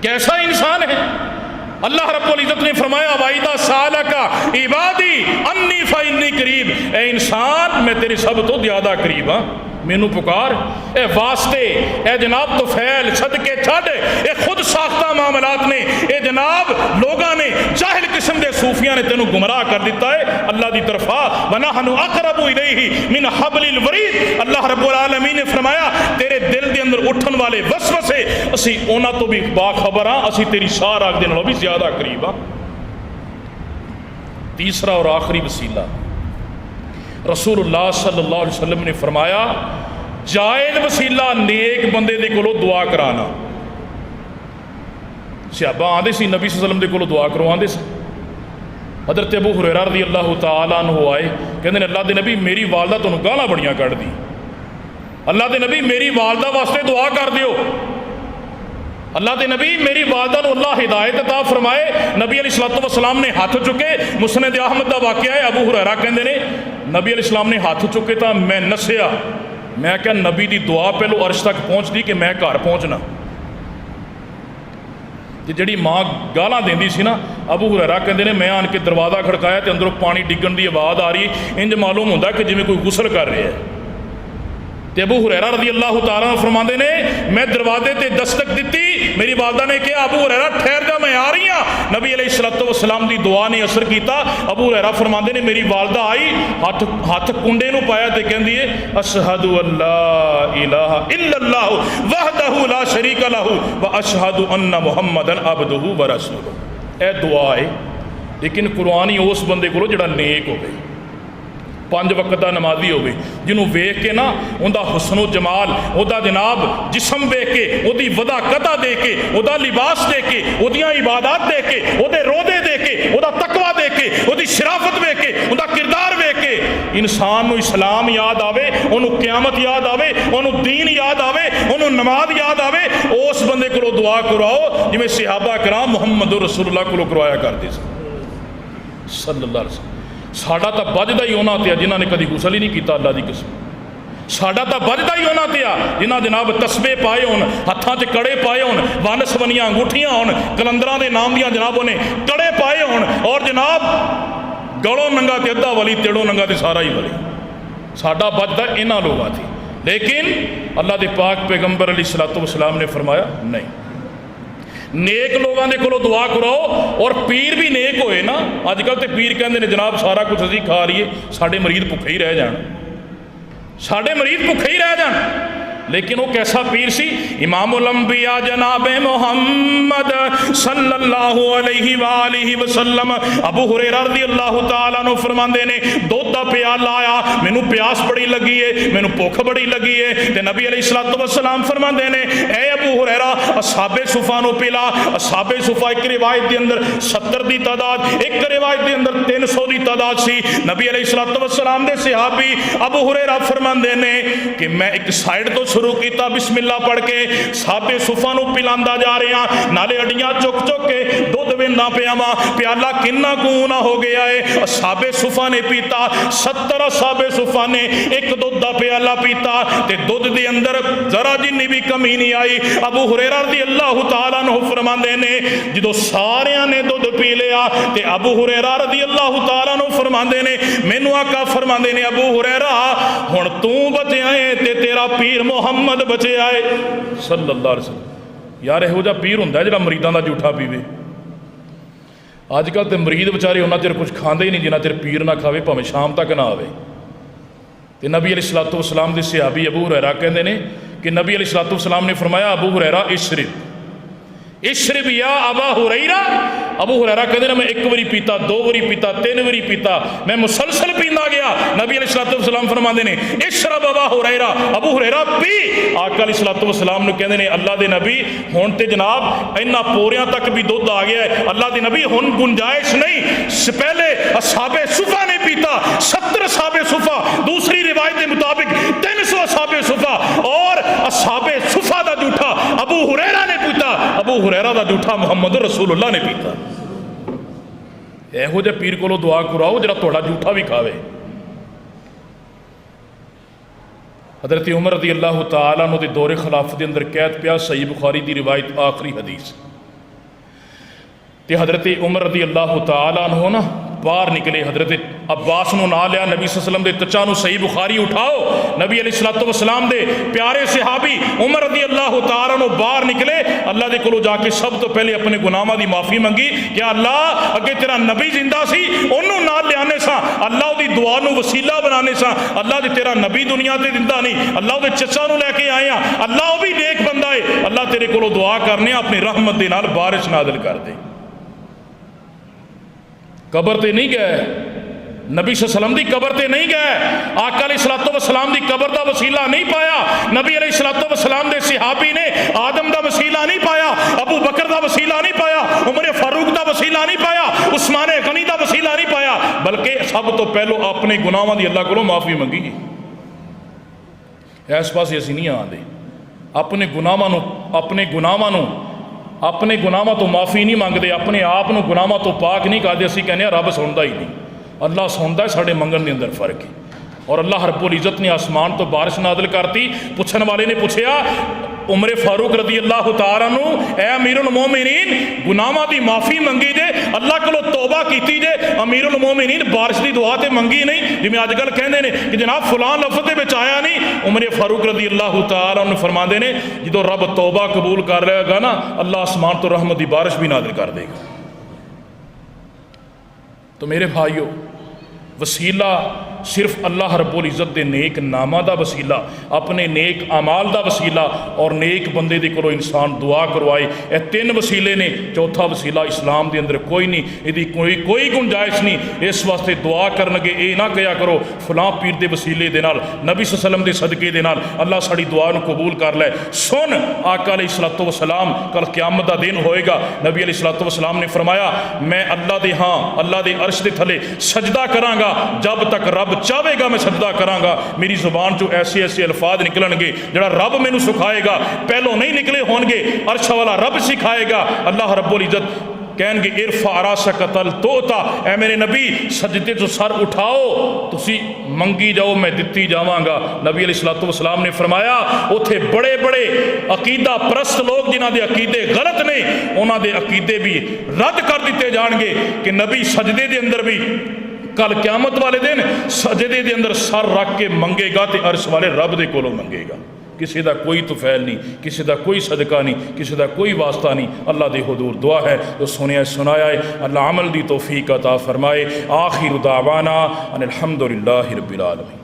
कैसा इंसान है। अल्लाह रब्बुल इज्जत ने फरमाया वाइदा सालका इबादी अन्नी फइन्नी करीब, ए इंसान मैं तेरे सब तो ज़्यादा करीब हाँ, मैनू पुकार। ए वास्ते ए जनाब तो फैल सदके छड़, ये खुद साख्ता मामलात ने, ये जनाब लोगों ने जाहिल किस्म के सूफिया ने तेनू गुमराह कर दिता है अल्लाह की तरफा। वनहनु अक़रबु इलैहि मिन हब्लिल वरीद, अल्लाह रब्बुल आलमीन ने फरमाया तेरे दिल के अंदर उठन वाले वसवसे असी उन्हां तो भी बाखबर हाँ, असी तेरी शाह राग दे नालों भी ज़्यादा करीब हाँ। तीसरा और आखिरी वसीला रसूलुल्लाह सल्लल्लाहु अलैहि वसल्लम ने फरमाया जायज़ वसीला नेक बंदे दे कोलों दुआ कराना। सहाबा आंदे सी नबी सल्लल्लाहु अलैहि वसल्लम दे कोलों दुआ करवांदे सी। हज़रत अबू हुरैरा रज़ियल्लाहु तआला अन्हु आए, कहंदे ने अल्लाह दे नबी मेरी वालदा तुहानूं गालां बड़ियां कढदी, अल्लाह दे नबी मेरी वालदा वास्ते दुआ कर दिओ। अल्लाह के नबी मेरी वालदा नूं अल्लाह हिदायत अता फरमाए। नबी अलैहिस्सलातु वस्सलाम ने हाथ चुके, मुस्नद अहमद का वाक़या है, अबू हुरैरा कहंदे ने नबी अलैहिस्सलाम ने हाथ चुके तो मैं नसिया, मैं क्या नबी की दुआ पहलो अर्श तक पहुँचती कि मैं घर पहुँचना। तो जी माँ गालां देंदी सी ना, अबू हुरैरा कहते हैं मैं आन के दरवाज़ा खड़काया तो अंदरों पानी डिग्गण की आवाज़ आ रही, इंज मालूम होंदा कि जिवें कोई गुसल कर रहा है। तो अबू हुरैरा रज़ी अल्लाह तआला अन्हु फरमाते ने मैं दरवाजे ते दस्तक दी, मेरी वालदा ने कहा अबू हुरैरा ठहर जा मैं आ रही हाँ। नबी अलैहिस्सलातु वस्सलाम की दुआ ने असर किया। अबू हुरैरा फरमाते ने मेरी वालदा आई, हथ कुंडे नूं पाया तो कहती है अशहदु अल्ला इलाहा इल्लल्लाहु वहदहु ला शरीका लहू व अशहदु अन्ना मुहम्मदन अब्दुहु व रसूलुहु। यह दुआ है, लेकिन कुरान ही उस बंदे को जिहड़ा नेक होवे, 5 वक्त का नमाजी होवे, जिन्हों वेख के ना उनका हुस्नो जमाल, उहदा जनाब जिसम वेख के, उहदी वदाकता दे के, उहदा लिबास दे के, उहदियां इबादत दे के, उहदे रोदे दे के, उहदा तकवा दे के, उहदी शराफत वेख के, उहदा किरदार वेख के इंसान नूं इस्लाम याद आवे, उन्होंने क्यामत याद आवे, उन्होंने दीन याद आवे, उन्होंने नमाज याद आवे। उस बंदे को दुआ कराओ जिवें सहाबा कराम मुहम्मद रसूलुल्लाह को करवाया करते सल्लल्लाहु अलैहि वसल्लम। साडा तो बजदा ही उन्हां ते जिन्हां ने कभी गुसल ही नहीं किया, अल्लाह की कसम। साडा तो बजदा ही उन्हां ते जिन्हां जनाब तस्बे पाए होन, हत्थां 'च कड़े पाए होन, वन सवनियां अंगूठियां होन, कलंदरां दे नाम दियां जनाब ने कड़े पाए होन, और जनाब गलों नंगा ते अद्धा वली, तेड़ों नंगा ते सारा ही वली। साडा बजदा इन्हां लोगां ते। लेकिन अल्लाह के पाक पैगंबर अलैहिस्सलातु वस्सलाम ने फरमाया नहीं, नेक लोगों के कोलों दुआ कराओ। और पीर भी नेक होए ना, अजकल तो पीर कहते हैं जनाब सारा कुछ असीं खा लीए, साडे मरीज भुखे ही रह जाण, साडे मरीज भुखे ही रह जाण। लेकिन वो कैसा पीर सी? इमामुल अंबिया जनाब मुहम्मद सल्लल्लाहु अलैहि वालिहि वसल्लम अबू हुरैरा रज़ियल्लाहु तआला अन्हु फरमांदे ने दुध दा प्याला आया, मैनू प्यास बड़ी लगी है, मैनू भुख बड़ी लगी है, ते नबी अलैहिस्सलातु वस्सलाम फरमांदे ने ए अबू हुरैरा असहाबे सुफा नू पिला। असहाबे सुफा एक रिवायत के अंदर 70 की तादाद, एक रिवायत के अंदर 300 की तादाद सी। नबी अलैहिस्सलातु वस्सलाम दे सहाबी अबू हुरैरा फरमांदे ने कि मैं एक साइड तो शुरू किया बिस्मिल्ला पढ़ के, साबे सुफा नू पिलांदा जा रहा, नाले अडियां चुक चुक के दुध वेंदा पिया वा, प्याला किन्ना कूना हो गया है। साबे सुफा ने पीता, 70 साबे सुफा ने एक दुध दा प्याला पीता, ते दुध दे अंदर जरा जिन्नी भी कमी नहीं आई। अबू हुरैरा रज़ियल्लाहु तआला अन्हु फरमांदे ने जो सारियां ने दुध पी लिया, ते अबू हुरैरा रज़ियल्लाहु तआला अन्हु फरमांदे ने मैनू आका फरमांदे ने अबू हुरैरा हुण तू बचिया है ते तेरा पीर मुहम्मद बचे आए सल्लल्लाहु अलैहि वसल्लम। यार इहो जिहा पीर हुंदा जिहड़ा मरीदां दा जूठा पीवे। अजकल तो मरीद बेचारे उन्ना चिर कुछ खांदे ही नहीं जिन्ना चिर पीर ना खावे, भावें शाम तक ना आवे। तो नबी अलैहिस्सलातु वस्सलाम दे सहाबी अबू हुरैरा कहंदे ने कि नबी अलैहिस्सलातु वस्सलाम ने फरमाया अबू हुरैरा इशरिब या अबा हुरैरा। अबू हुरैरा कहते हैं मैं एक बारी पीता, 2 बारी पीता, 3 बारी पीता, मैं मुसलसल पींदा गया। नबी अलैहिस्सलातु वस्सलाम फरमाते हैं इशरब अबा हुरैरा, अबू हुरैरा पी। आका अलैहिस्सलातु वस्सलाम ने कहते हैं अल्लाह के नबी हुण ते जनाब इन्हां पोरियां तक भी दुध आ गया है, अल्लाह के नबी हुण गुंजाइश नहीं। पहले असहाबे सुफा ने पीता, 70 असहाबे सुफा, दूसरी रिवायत के मुताबिक 300 असहाबे सुफा, और असहाबे सुफा का जूठा अबू हुरैरा ने पीता, अबू हुरैरा दा जूठा मुहम्मद रसूलुल्लाह ने पीता। इहो जिहे पीर कोलों दुआ कराओ जिहड़ा तुहाडा जूठा भी खावे। हज़रत उमर रज़ी अल्लाह तआला अन्हु दे दौरे खिलाफत के अंदर कैद पिया, सही बुखारी की रिवायत आखिरी हदीस। तो हज़रत उमर रज़ी अल्लाह तआला अन्हु ना बाहर निकले, हज़रत अब्बास नूं ना लिया, नबी सल्लल्लाहु अलैहि वसल्लम दे चचा नूं सही बुखारी उठाओ, नबी अलैहिस्सलातु वस्सलाम दे प्यारे सहाबी उमर रज़ी अल्लाह तआला अन्हु बाहर निकले, अल्लाह दे कोलों जाके सब तो पहले अपने गुनाहां दी माफ़ी मंगी कि अल्लाह अगे तेरा नबी जिंदा सी उन्होंने नाल लियाने सा, अल्लाह दी दुआ नूं वसीला बनाने सा, अल्लाह दे तेरा नबी दुनिया ते जिंदा नहीं, अल्लाह दे चचा नूं लैके आए हैं, अल्लाह वो भी नेक बंदा है, अल्लाह तेरे कोलों दुआ करने अपनी रहमत दे नाल बारिश नाज़िल कर दे। कबर ते नहीं गए, नबी सल्लल्लाहु अलैहि वसल्लम की कबर ते नहीं गए, आका अलैहिस्सलातु वस्सलाम की कबर का वसीला नहीं पाया, नबी अलैहिस्सलातु वस्सलाम के सहाबी ने आदम का वसीला नहीं पाया, अबू बकर का वसीला नहीं पाया, उमर फारूक का वसीला नहीं पाया, उस्मान गनी का वसीला नहीं पाया, बल्कि सब तो पहलो अपने गुनाहों की अल्लाह को माफ़ी मंगी। इस पास असीं नहीं आते, अपने गुनाहों तो माफ़ी नहीं मंगते, अपने आप को गुनाहों तो पाक नहीं करते, असीं कहने रब सुनता ही नहीं। अल्लाह सुनता है, साढ़े मंगण के अंदर फर्क है। और अल्लाह रब्बुल इज़्ज़त ने आसमान तो बारिश नादिल करती। पूछने वाले ने पूछा उमर फारूक रदी अल्लाह तआला अन्हु, ए अमीरुल मोमिनीन गुनाहां दी माफ़ी मंगी जे, अल्लाह कोलों तौबा कीती जे, अमीरुल मोमिनीन बारिश की दुआ तो मंगी नहीं जिवें अजकल कहंदे ने कि जनाब फलां लफ्ज़ दे विच आया नहीं। उमर फारूक रदी अल्लाह तआला अन्हु फरमांदे ने जो रब तौबा कबूल कर लेगा ना, अल्लाह आसमान तो रहमत की बारिश भी नादिल कर देगा। तो मेरे भाइयों, वसीला सिर्फ अल्लाह रब्बुल इज़्ज़त दे नेक नामा दा वसीला, अपने नेक अमाल दा वसीला और नेक बंदे दे कोलों इंसान दुआ करवाए, ये तीन वसीले ने। चौथा वसीला इस्लाम दे अंदर कोई नहीं, इहदी कोई गुंजाइश नहीं। इस वास्ते दुआ करनगे ये ना कहा करो फलां पीर दे वसीले दे नाल, नबी सल्लल्लाहु अलैहि वसल्लम दे सदके दे नाल अल्लाह साड़ी दुआ नूं कबूल कर लै। सुन आका अलैहिस्सलातु वस्सलाम कल क़यामत दा दिन होएगा, नबी अलैहिस्सलातु वस्सलाम ने फरमाया मैं अल्लाह दे हाँ अल्लाह दे अर्श दे थले सजदा करांगा, जब तक रब चाहेगा मैं सजदा करांगा। मेरी जुबान चो ऐसे ऐसे अल्फाज निकलणगे जड़ा रब मैनू सिखाएगा, पहलों नहीं निकले होणगे, अर्श वाला रब सिखाएगा। अल्लाह रब्बुल इज़्ज़त कहणगे इरफा रासकतल तोता, ऐ मेरे नबी सजदे तो सर उठाओ, तुसी मंगी जाओ मैं दिती जावांगा। नबी अलैहिस्सलातु वस्सलाम ने फरमाया उथे बड़े बड़े अकीदा परस्त लोग जिन्हां दे अकीदे गलत ने, उन्हां दे अकीदे भी रद्द कर दिते जाणगे कि नबी सजदे दे अंदर भी कल क़यामत वाले दिन सजदे दे अंदर सर रख के मंगेगा तो अर्श वाले रब दे कोलों मंगेगा। किसी का कोई तुफैल नहीं, किसी का कोई सदका नहीं, किसी का कोई वास्ता नहीं। अल्लाह दे हुजूर दुआ है तो सुनिया सुनाया है, अल्लाह अमल दी तौफीक अता फरमाए। आखिर दावाना अनिल हम्दुलिल्लाहि रब्बिल आलमीन।